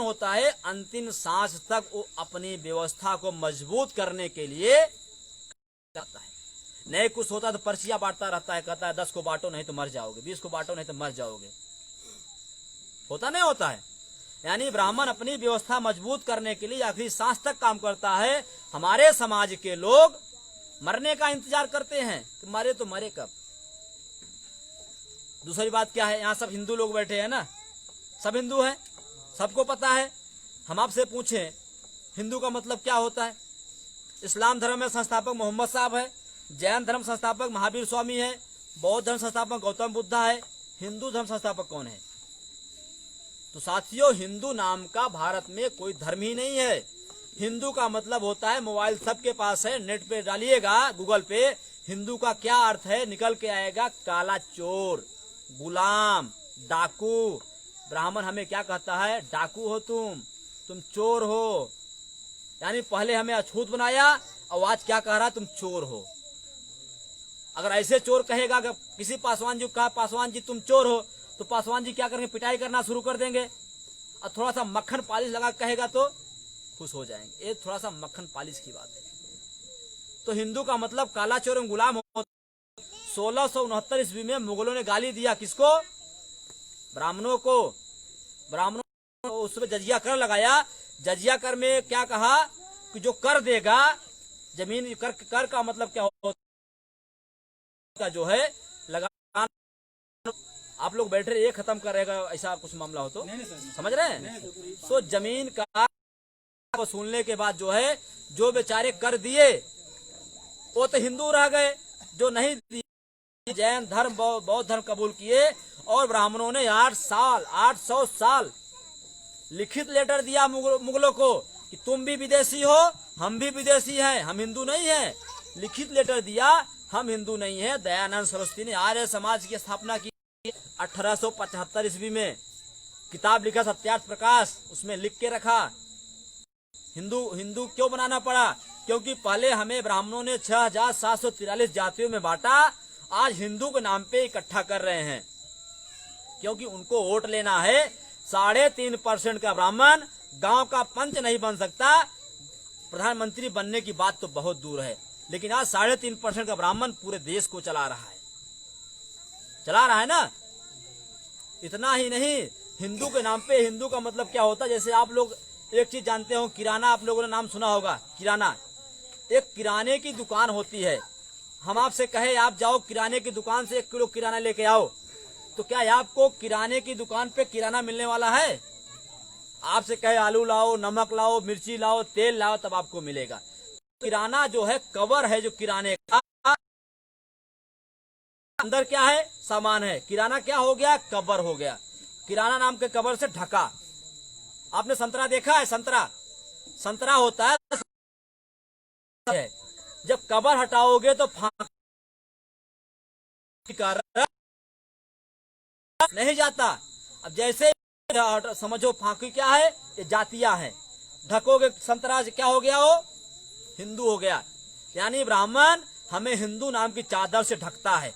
B: होता है अंतिम सांस तक वो अपनी व्यवस्था को मजबूत करने के लिए करता है। नहीं कुछ होता तो पर्चियां बांटता रहता है, कहता है 10 को बांटो नहीं तो मर जाओगे, 20 को बांटो नहीं तो मर जाओगे। होता नहीं होता है। यानी ब्राह्मण अपनी व्यवस्था मजबूत करने के लिए आखिरी सांस तक काम करता है। हमारे समाज के लोग मरने का इंतजार करते हैं कि मरे तो मरे कब। दूसरी बात क्या है, यहाँ सब हिंदू लोग बैठे हैं ना, सब हिंदू हैं, सबको पता है। हम आपसे पूछें हिंदू का मतलब क्या होता है? इस्लाम धर्म में संस्थापक मोहम्मद साहब है, जैन धर्म संस्थापक महावीर स्वामी है, बौद्ध धर्म संस्थापक गौतम बुद्धा है, हिंदू धर्म संस्थापक कौन है? तो साथियों हिंदू नाम का भारत में कोई धर्म ही नहीं है। हिंदू का मतलब होता है, मोबाइल सबके पास है, नेट पे डालिएगा गूगल पे, हिंदू का क्या अर्थ है निकल के आएगा, काला चोर, गुलाम, डाकू। ब्राह्मण हमें क्या कहता है, डाकू हो तुम चोर हो। यानी पहले हमें अछूत बनाया और आज क्या कह रहा, तुम चोर हो। अगर ऐसे चोर कहेगा कि किसी पासवान जी को कहा पासवान जी तुम चोर हो, तो पासवान जी क्या करेंगे, पिटाई करना शुरू कर देंगे। और थोड़ा सा मक्खन पालिश लगा कहेगा तो खुश हो जाएंगे। ये थोड़ा सा मक्खन पालिश की बात है। तो हिंदू का मतलब काला चोर एवं गुलाम हो। 1669 ईस्वी में मुगलों ने गाली दिया किसको, ब्राह्मणों को। ब्राह्मणों को उसमें जजिया कर लगाया। जजिया कर में क्या कहा कि जो कर देगा जमीन, कर का मतलब क्या होता जो है लगा। आप लोग बैठ रहे, ये खत्म करेगा ऐसा कुछ मामला हो तो नहीं, समझ रहे हैं। तो जमीन का वसूलने के बाद जो है, जो बेचारे कर दिए वो तो हिंदू रह गए, जो नहीं दिए जैन धर्म बौद्ध धर्म कबूल किए। और ब्राह्मणों ने 800 साल लिखित लेटर दिया मुगलों को कि तुम भी विदेशी हो, हम भी विदेशी हैं, हम हिंदू नहीं हैं। लिखित लेटर दिया, हम हिंदू नहीं है। दयानंद सरस्वती ने आर्य समाज की स्थापना की 1875 ईस्वी में, किताब लिखा सत्यार्थ प्रकाश, उसमें लिख के रखा। हिंदू क्यों बनाना पड़ा, क्योंकि पहले हमें ब्राह्मणों ने 6743 जातियों में बांटा, आज हिंदू के नाम पे इकट्ठा कर रहे हैं, क्योंकि उनको वोट लेना है। 3.5% का ब्राह्मण गांव का पंच नहीं बन सकता, प्रधानमंत्री बनने की बात तो बहुत दूर है। लेकिन आज 3.5% का ब्राह्मण पूरे देश को चला रहा है ना। इतना ही नहीं, हिंदू के नाम पे, हिंदू का मतलब क्या होता है, जैसे आप लोग एक चीज जानते हो, किराना, आप लोगों ने नाम सुना होगा किराना। एक किराने की दुकान होती है। हम आपसे कहे आप जाओ किराने की दुकान से 1 किलो किराना लेके आओ, तो क्या आपको किराने की दुकान पे किराना मिलने वाला है? आपसे कहे आलू लाओ, नमक लाओ, मिर्ची लाओ, तेल लाओ, तब आपको मिलेगा। किराना जो है कवर है, जो किराने का अंदर क्या है, सामान है। किराना क्या हो गया, कवर हो गया। किराना नाम के कवर से ढका। आपने संतरा देखा है, संतरा होता है, जब कवर हटाओगे तो नहीं जाता। अब जैसे समझो फांकी क्या है, ये जातियां हैं, ढकोगे संतरा क्या हो गया, वो हिंदू हो गया। यानी ब्राह्मण हमें हिंदू नाम की चादर से ढकता है।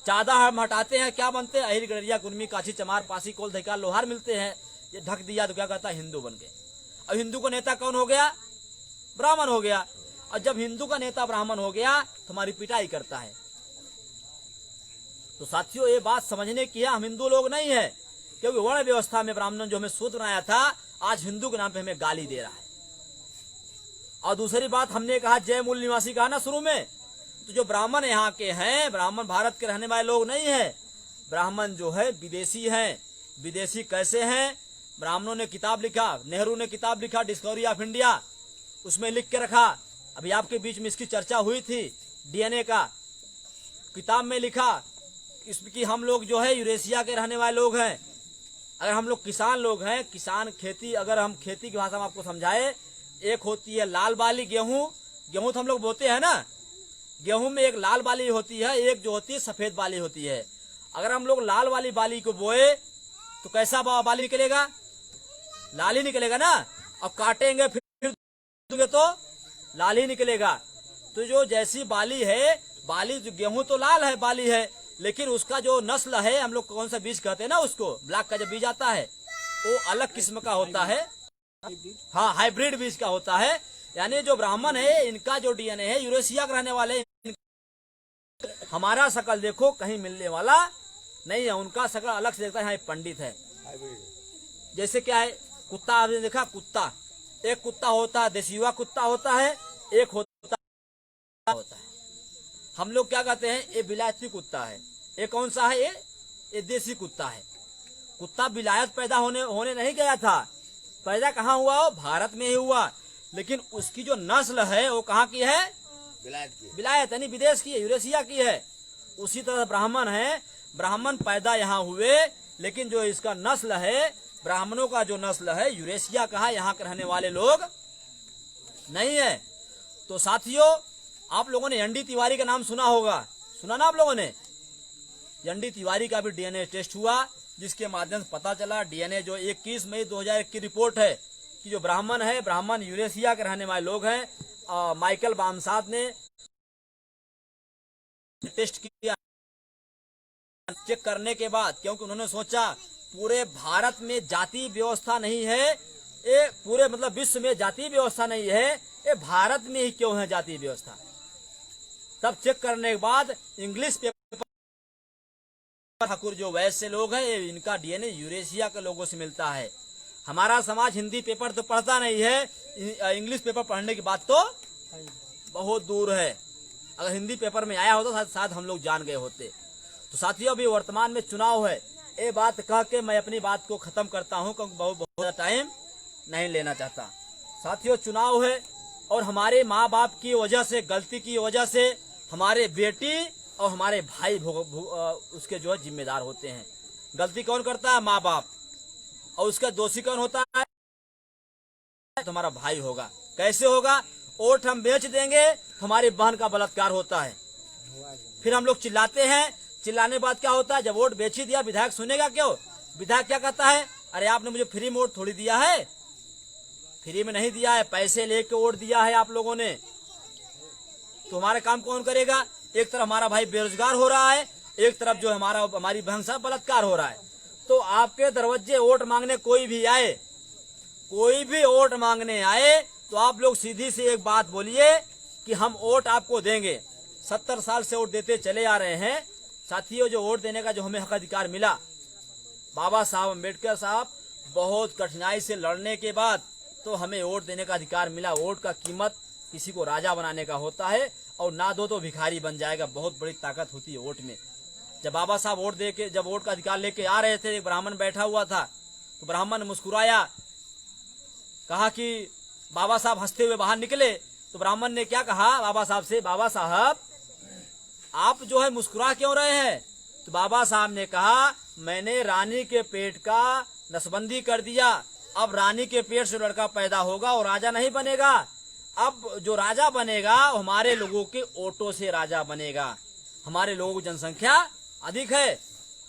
B: चादर हम हटाते हैं, क्या बनते हैं, अहिर गडरिया गुरमी काछी चमार पासी कोल धैका लोहार मिलते हैं। ये ढक दिया तो क्या कहता है, हिंदू बन गए। अब हिंदू का नेता कौन हो गया, ब्राह्मण हो गया। और जब हिंदू का नेता ब्राह्मण हो गया तो हमारी पिटाई करता है। तो साथियों ये बात समझने की है, हम हिंदू लोग नहीं है, क्योंकि वर्ण व्यवस्था में ब्राह्मण जो हमें सूत्र बनाया था, आज हिंदू के नाम पे हमें गाली दे रहा है। और दूसरी बात हमने कहा जय मूल निवासी कहा ना शुरू में, तो जो ब्राह्मण यहाँ के हैं, ब्राह्मण भारत के रहने वाले लोग नहीं है, ब्राह्मण जो है विदेशी हैं। विदेशी कैसे हैं, ब्राह्मणों ने किताब लिखा, नेहरू ने किताब लिखा डिस्कवरी ऑफ इंडिया, उसमें लिख के रखा, अभी आपके बीच में इसकी चर्चा हुई थी, डीएनए का किताब में लिखा कि हम लोग जो है यूरेशिया के रहने वाले लोग हैं। अगर हम लोग किसान लोग हैं, किसान खेती, अगर हम खेती की भाषा में आपको समझाए, एक होती है लाल बाली गेहूं, गेहूं तो हम लोग बोते हैं ना, गेहूं में एक लाल बाली होती है, एक जो होती है सफेद बाली होती है। अगर हम लोग लाल वाली बाली को बोए तो कैसा बाली निकलेगा, लाल ही निकलेगा ना। अब काटेंगे फिर तो लाल ही निकलेगा। तो जो जैसी बाली है, बाली जो गेहूं तो लाल है बाली है, लेकिन उसका जो नस्ल है, हम लोग कौन सा बीज कहते हैं ना उसको, ब्लैक का जब बीज आता है वो अलग किस्म का होता है, हाँ हाइब्रिड बीज का होता है। यानी जो ब्राह्मण है इनका जो डीएनए है यूरेशिया के रहने वाले, हमारा शकल देखो कहीं मिलने वाला नहीं है, उनका शकल अलग से देखता है, यहाँ पंडित है। जैसे क्या है, कुत्ता आपने देखा, कुत्ता एक कुत्ता होता है, देसीवा कुत्ता होता है, एक होता है, हम लोग क्या कहते हैं, ये विलायती कुत्ता है। ये कौन सा है, ये देसी कुत्ता है। कुत्ता विलायत पैदा होने नहीं गया था, पैदा कहाँ हुआ, वो भारत में ही हुआ, लेकिन उसकी जो नस्ल है वो कहाँ की है, विलायत यानी विदेश की है, यूरेशिया की है। उसी तरह ब्राह्मण है, ब्राह्मण पैदा यहाँ हुए, लेकिन जो इसका नस्ल है, ब्राह्मणों का जो नस्ल है यूरेशिया का है, यहाँ के रहने वाले लोग नहीं है। तो साथियों आप लोगों ने एनडी तिवारी का नाम सुना होगा, सुना ना आप लोगों ने, एनडी तिवारी का भी डीएनए टेस्ट हुआ, जिसके माध्यम से पता चला डीएनए जो 21 मई 2001 की रिपोर्ट है कि जो ब्राह्मण है, ब्राह्मण यूरेशिया के रहने वाले लोग हैं। माइकल बामसाद ने टेस्ट किया, चेक करने के बाद, क्योंकि उन्होंने सोचा पूरे भारत में जाति व्यवस्था नहीं है, ये पूरे मतलब विश्व में जाति व्यवस्था नहीं है, ये भारत में ही क्यों है जाति व्यवस्था। तब चेक करने के बाद इंग्लिश पेपर, ठाकुर जो वैश्य लोग हैं, इनका डीएनए यूरेशिया के लोगों से मिलता है। हमारा समाज हिंदी पेपर तो पढ़ता नहीं है, इंग्लिश पेपर पढ़ने की बात तो बहुत दूर है। अगर हिंदी पेपर में आया होता शायद हम लोग जान गए होते। तो साथियों अभी वर्तमान में चुनाव है, ये बात कह के मैं अपनी बात को खत्म करता हूं, क्योंकि बहुत टाइम नहीं लेना चाहता। साथियों चुनाव है, और हमारे माँ बाप की वजह से, गलती की वजह से हमारे बेटी और हमारे भाई उसके जो है जिम्मेदार होते हैं। गलती कौन करता है, माँ बाप, और उसका दोषी कौन होता है, तुम्हारा भाई होगा। कैसे होगा, वोट हम बेच देंगे, हमारी बहन का बलात्कार होता है, फिर हम लोग चिल्लाते हैं, चिल्लाने के बाद क्या होता है, जब वोट बेच ही दिया, विधायक सुनेगा क्यों, विधायक क्या कहता है, अरे आपने मुझे फ्री में वोट थोड़ी दिया है, फ्री में नहीं दिया है, पैसे लेके वोट दिया है आप लोगों ने, तो हमारा काम कौन करेगा। एक तरफ हमारा भाई बेरोजगार हो रहा है, एक तरफ जो हमारी बहन साहब बलात्कार हो रहा है। तो आपके दरवाजे वोट मांगने कोई भी आए, कोई भी वोट मांगने आए, तो आप लोग सीधी सी एक बात बोलिए कि हम वोट आपको देंगे। 70 साल से वोट देते चले आ रहे हैं। साथियों जो वोट देने का जो हमें हक अधिकार मिला, बाबा साहब अम्बेडकर साहब बहुत कठिनाई से लड़ने के बाद तो हमें वोट देने का अधिकार मिला। वोट का कीमत किसी को राजा बनाने का होता है, और ना दो तो भिखारी बन जाएगा, बहुत बड़ी ताकत होती है वोट में। जब बाबा साहब वोट दे के, जब वोट का अधिकार लेके आ रहे थे, एक ब्राह्मण बैठा हुआ था, तो ब्राह्मण मुस्कुराया, कहा कि बाबा साहब हंसते हुए बाहर निकले। तो ब्राह्मण ने क्या कहा बाबा साहब से, बाबा साहब आप जो है मुस्कुरा क्यों रहे हैं। तो बाबा साहब ने कहा मैंने रानी के पेट का नसबंदी कर दिया, अब रानी के पेट से लड़का पैदा होगा और राजा नहीं बनेगा। अब जो राजा बनेगा हमारे लोगों के वोटों से राजा बनेगा, हमारे लोगों की जनसंख्या अधिक है।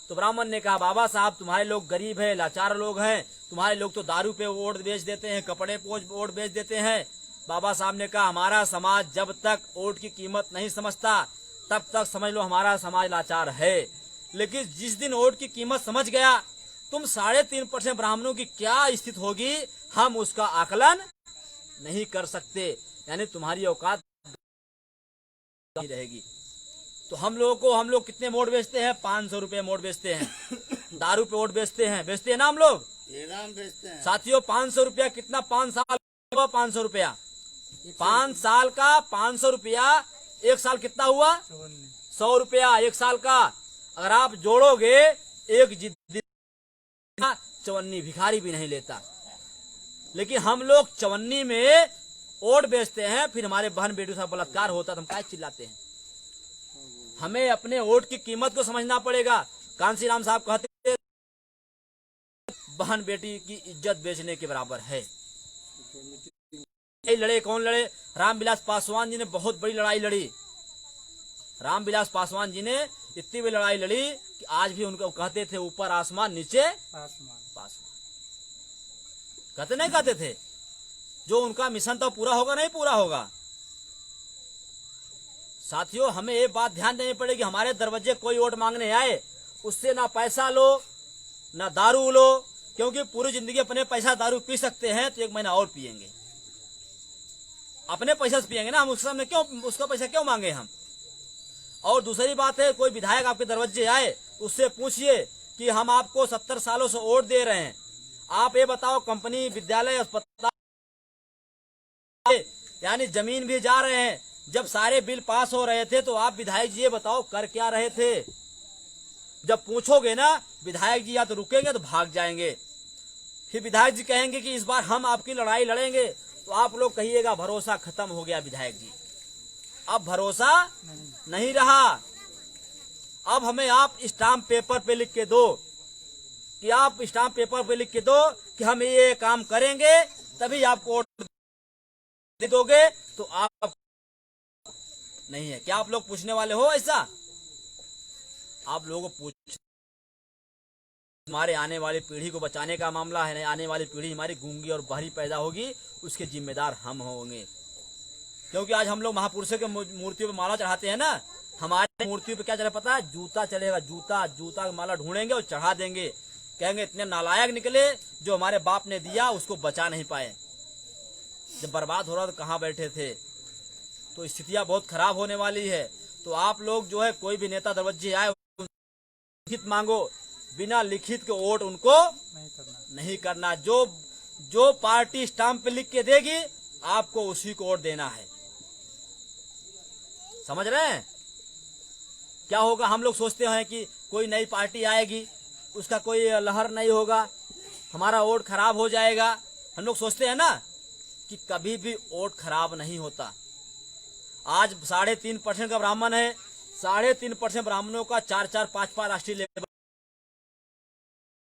B: तो ब्राह्मण ने कहा बाबा साहब तुम्हारे लोग गरीब है, लाचार लोग हैं, तुम्हारे लोग तो दारू पे वोट बेच देते हैं, कपड़े पे वोट बेच देते हैं। बाबा साहब ने कहा हमारा समाज जब तक वोट की कीमत नहीं समझता तब तक समझ लो हमारा समाज लाचार है, लेकिन जिस दिन वोट की कीमत समझ गया तुम 3.5% ब्राह्मणों की क्या स्थिति होगी हम उसका आकलन नहीं कर सकते, यानी तुम्हारी औकात नहीं रहेगी। तो हम लोग कितने वोट बेचते हैं? 500 रुपए वोट बेचते हैं। दारू पे वोट बेचते हैं ना हम लोग,
C: बेचते हैं।
B: साथियों 500 रुपया कितना? 5 साल 500 रुपया, 5 साल का 500 रुपया, एक साल कितना हुआ? 100 रुपया एक साल का। अगर आप जोड़ोगे एक जिद्दी 54 भिखारी भी नहीं लेता, लेकिन हम लोग 54 में वोट बेचते हैं, फिर हमारे बहन बेटी से बलात्कार होता तो हम क्या चिल्लाते हैं? हमें अपने वोट की कीमत को समझना पड़ेगा। कांसी राम साहब कहते हैं बहन बेटी की इज्जत बेचने के बराबर है। लड़े कौन लड़े? रामविलास पासवान जी ने बहुत बड़ी लड़ाई लड़ी। रामविलास पासवान जी ने इतनी बड़ी लड़ाई लड़ी कि आज भी उनको कहते थे ऊपर आसमान नीचे पासवान। कहते नहीं कहते थे? जो उनका मिशन था पूरा होगा नहीं पूरा होगा? साथियों हमें ये बात ध्यान देनी पड़ेगी, हमारे दरवाजे कोई वोट मांगने आए उससे ना पैसा लो ना दारू लो, क्योंकि पूरी जिंदगी अपने पैसा दारू पी सकते हैं तो 1 महीना और पिएंगे, अपने पैसे से पिएंगे ना, हम उसके सामने क्यों उसका पैसा क्यों मांगे हम? और दूसरी बात है, कोई विधायक आपके दरवाजे आए उससे पूछिए कि हम आपको 70 सालों से वोट दे रहे हैं, आप ये बताओ कंपनी विद्यालय अस्पताल यानी जमीन भी जा रहे हैं, जब सारे बिल पास हो रहे थे तो आप विधायक जी ये बताओ कर क्या रहे थे? जब पूछोगे ना विधायक जी या तो रुकेंगे तो भाग जाएंगे, फिर विधायक जी कहेंगे कि इस बार हम आपकी लड़ाई लड़ेंगे, तो आप लोग कहिएगा भरोसा खत्म हो गया विधायक जी, अब भरोसा नहीं रहा। अब हमें आप स्टाम्प पेपर पे लिख के दो कि आप स्टाम्प पेपर पे लिख के दो कि हम ये काम करेंगे तभी आपको वोट दोगे, तो आप नहीं है। क्या आप लोग पूछने वाले हो ऐसा? आप लोगों को पूछ, हमारे आने वाली पीढ़ी को बचाने का मामला है, आने वाली पीढ़ी हमारी गूंगी और बहरी पैदा होगी, उसके जिम्मेदार हम होंगे। क्योंकि आज हम लोग महापुरुषों के मूर्तियों पे माला चढ़ाते हैं ना, हमारे मूर्तियों पे क्या चले पता है? जूता चलेगा, जूता जूता की माला ढूंढेंगे और चढ़ा देंगे, कहेंगे इतने नालायक निकले जो हमारे बाप ने दिया उसको बचा नहीं पाए, जब बर्बाद हो रहा तो कहाँ बैठे थे। तो स्थितियां बहुत खराब होने वाली है। तो आप लोग जो है कोई भी नेता दरवाजे आए लिखित मांगो, बिना लिखित के वोट उनको नहीं करना। जो पार्टी स्टाम्प पे लिख के देगी आपको उसी को वोट देना है, समझ रहे हैं? क्या होगा? हम लोग सोचते हैं कि कोई नई पार्टी आएगी उसका कोई लहर नहीं होगा, हमारा वोट खराब हो जाएगा। हम लोग सोचते हैं ना कि कभी भी वोट खराब नहीं होता। आज 3.5% का ब्राह्मण है, 3.5% ब्राह्मणों का 4-4, 5-5 राष्ट्रीय लेवल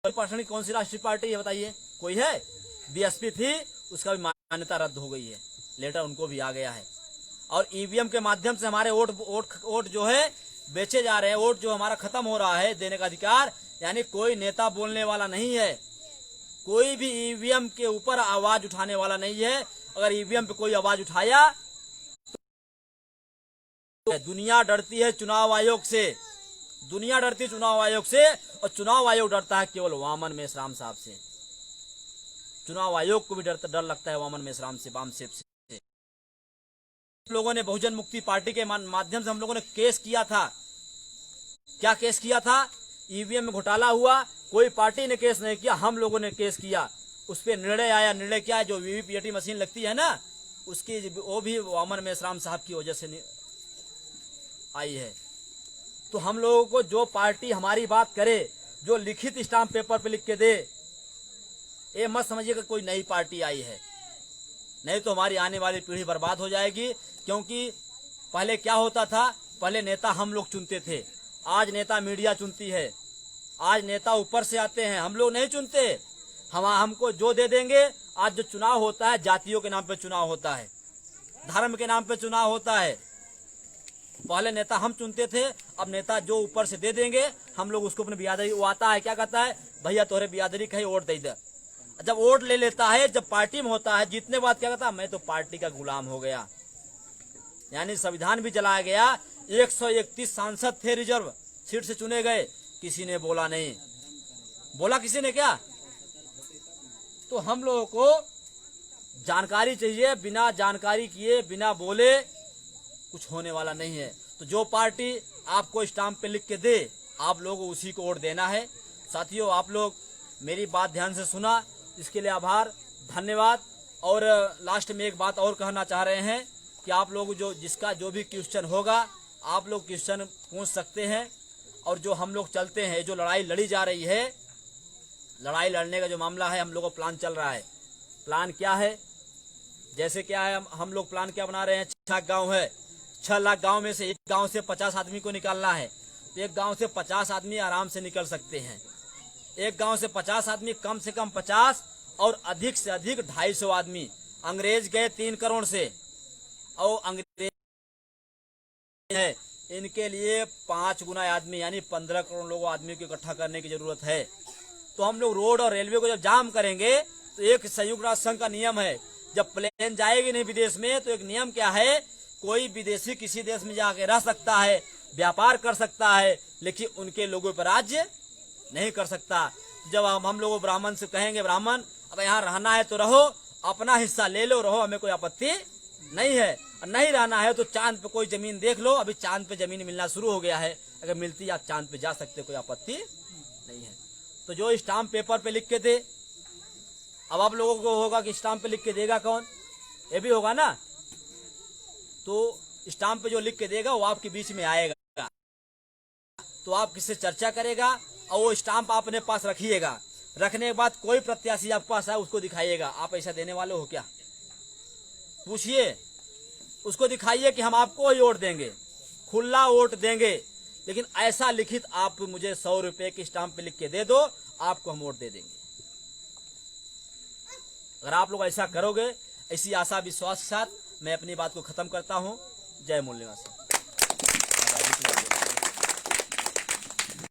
B: परसेंट की कौन सी राष्ट्रीय पार्टी है बताइए? कोई है? बीएसपी थी, उसका भी मान्यता रद्द हो गई है, लेटर उनको भी आ गया है। और ईवीएम के माध्यम से हमारे वोट जो है बेचे जा रहे हैं, वोट जो हमारा खत्म हो रहा है देने का अधिकार, यानी कोई नेता बोलने वाला नहीं है, कोई भी ईवीएम के ऊपर आवाज उठाने वाला नहीं है। अगर ईवीएम पे कोई आवाज उठाया तो दुनिया डरती है चुनाव आयोग से, दुनिया डरती है चुनाव आयोग से, और चुनाव आयोग डरता है केवल वामन मेश्राम साहब से। चुनाव आयोग को भी डर लगता है वामन मेश्राम से, वामसेप से। लोगों ने बहुजन मुक्ति पार्टी के माध्यम से हम लोगों ने केस किया था। क्या केस किया था? ईवीएम में घोटाला हुआ, कोई पार्टी ने केस नहीं किया, हम लोगों ने केस किया। उस पर निर्णय आया। निर्णय क्या है? जो वीवीपीएटी मशीन लगती है ना, उसकी वो भी वामन मेश्राम साहब की वजह से आई है। तो हम लोगों को जो पार्टी हमारी बात करे, जो लिखित स्टाम्प पेपर पे लिख के दे, ये मत समझिएगा कोई नई पार्टी आई है, नहीं तो हमारी आने वाली पीढ़ी बर्बाद हो जाएगी। क्योंकि पहले क्या होता था? पहले नेता हम लोग चुनते थे, आज नेता मीडिया चुनती है। आज नेता ऊपर से आते हैं, हम लोग नहीं चुनते। हमको जो दे देंगे। आज जो चुनाव होता है जातियों के नाम पे चुनाव होता है, धर्म के नाम पे चुनाव होता है।
C: पहले नेता हम चुनते थे, अब नेता जो ऊपर से दे देंगे हम लोग उसको अपनी बिरादरी, वो आता है क्या कहता है, भैया तोहरे बिरादरी कहीं वोट दे दे। जब वोट ले लेता है, जब पार्टी में होता है, जीतने बाद क्या कहता है, मैं तो पार्टी का गुलाम हो गया। यानी संविधान भी जलाया गया। 131 सांसद थे रिजर्व सीट से चुने गए, किसी ने बोला नहीं। बोला किसी ने क्या? तो हम लोगों को जानकारी चाहिए, बिना जानकारी किए, बिना बोले कुछ होने वाला नहीं है। तो जो पार्टी आपको स्टाम्प पे लिख के दे, आप लोगों को उसी को वोट देना है। साथियों, आप लोग मेरी बात ध्यान से सुना, इसके लिए आभार, धन्यवाद। और लास्ट में एक बात और कहना चाह रहे हैं कि आप लोग जिसका जो भी क्वेश्चन होगा, आप लोग क्वेश्चन पूछ सकते हैं। और जो हम लोग चलते हैं, जो लड़ाई लड़ी जा रही है, लड़ाई लड़ने का जो मामला है, हम लोगों का प्लान चल रहा है। प्लान क्या है? जैसे क्या है, हम लोग प्लान क्या बना रहे हैं, 6 गांव है, 6 लाख गांव में से एक गांव से 50 आदमी को निकालना है। तो एक गांव से 50 आदमी आराम से निकल सकते हैं। एक गांव से 50 आदमी, कम से कम 50 और अधिक से अधिक 250 आदमी। अंग्रेज गए 3 करोड़ से, और अंग्रेज है, इनके लिए 5 गुना आदमी यानी 15 करोड़ लोगों आदमी को इकट्ठा करने की जरूरत है। तो हम लोग रोड और रेलवे को जब जाम करेंगे, तो एक संयुक्त राष्ट्र संघ का नियम है, जब प्लेन जाएगी नहीं विदेश में, तो एक नियम क्या है, कोई विदेशी किसी देश में जाके रह सकता है, व्यापार कर सकता है, लेकिन उनके लोगों पर राज्य नहीं कर सकता। जब हम लोग ब्राह्मण से कहेंगे, ब्राह्मण अब यहाँ रहना है तो रहो, अपना हिस्सा ले लो, रहो, हमें कोई आपत्ति नहीं है। और नहीं रहना है तो चांद पे कोई जमीन देख लो, अभी चांद पे जमीन मिलना शुरू हो गया है, अगर मिलती आप चांद पे जा सकते, कोई आपत्ति नहीं है। तो जो स्टाम्प पेपर पे लिख के दे, अब आप लोगों को होगा कि स्टाम्प पे लिख के देगा कौन, ये भी होगा ना। तो स्टाम्प पे जो लिख के देगा वो आपके बीच में आएगा, तो आप किससे चर्चा करेगा, और वो स्टाम्प आप अपने पास रखिएगा। रखने के बाद कोई प्रत्याशी आपके पास आए, उसको दिखाइएगा, आप ऐसा देने वाले हो क्या, पूछिए, उसको दिखाइए कि हम आपको ही वोट देंगे, खुला वोट देंगे, लेकिन ऐसा लिखित आप मुझे 100 रुपए की स्टाम्प पे लिख के दे दो, आपको हम वोट दे देंगे। अगर आप लोग ऐसा करोगे, ऐसी आशा विश्वास के साथ मैं अपनी बात को खत्म करता हूं। जय मूल निवासी।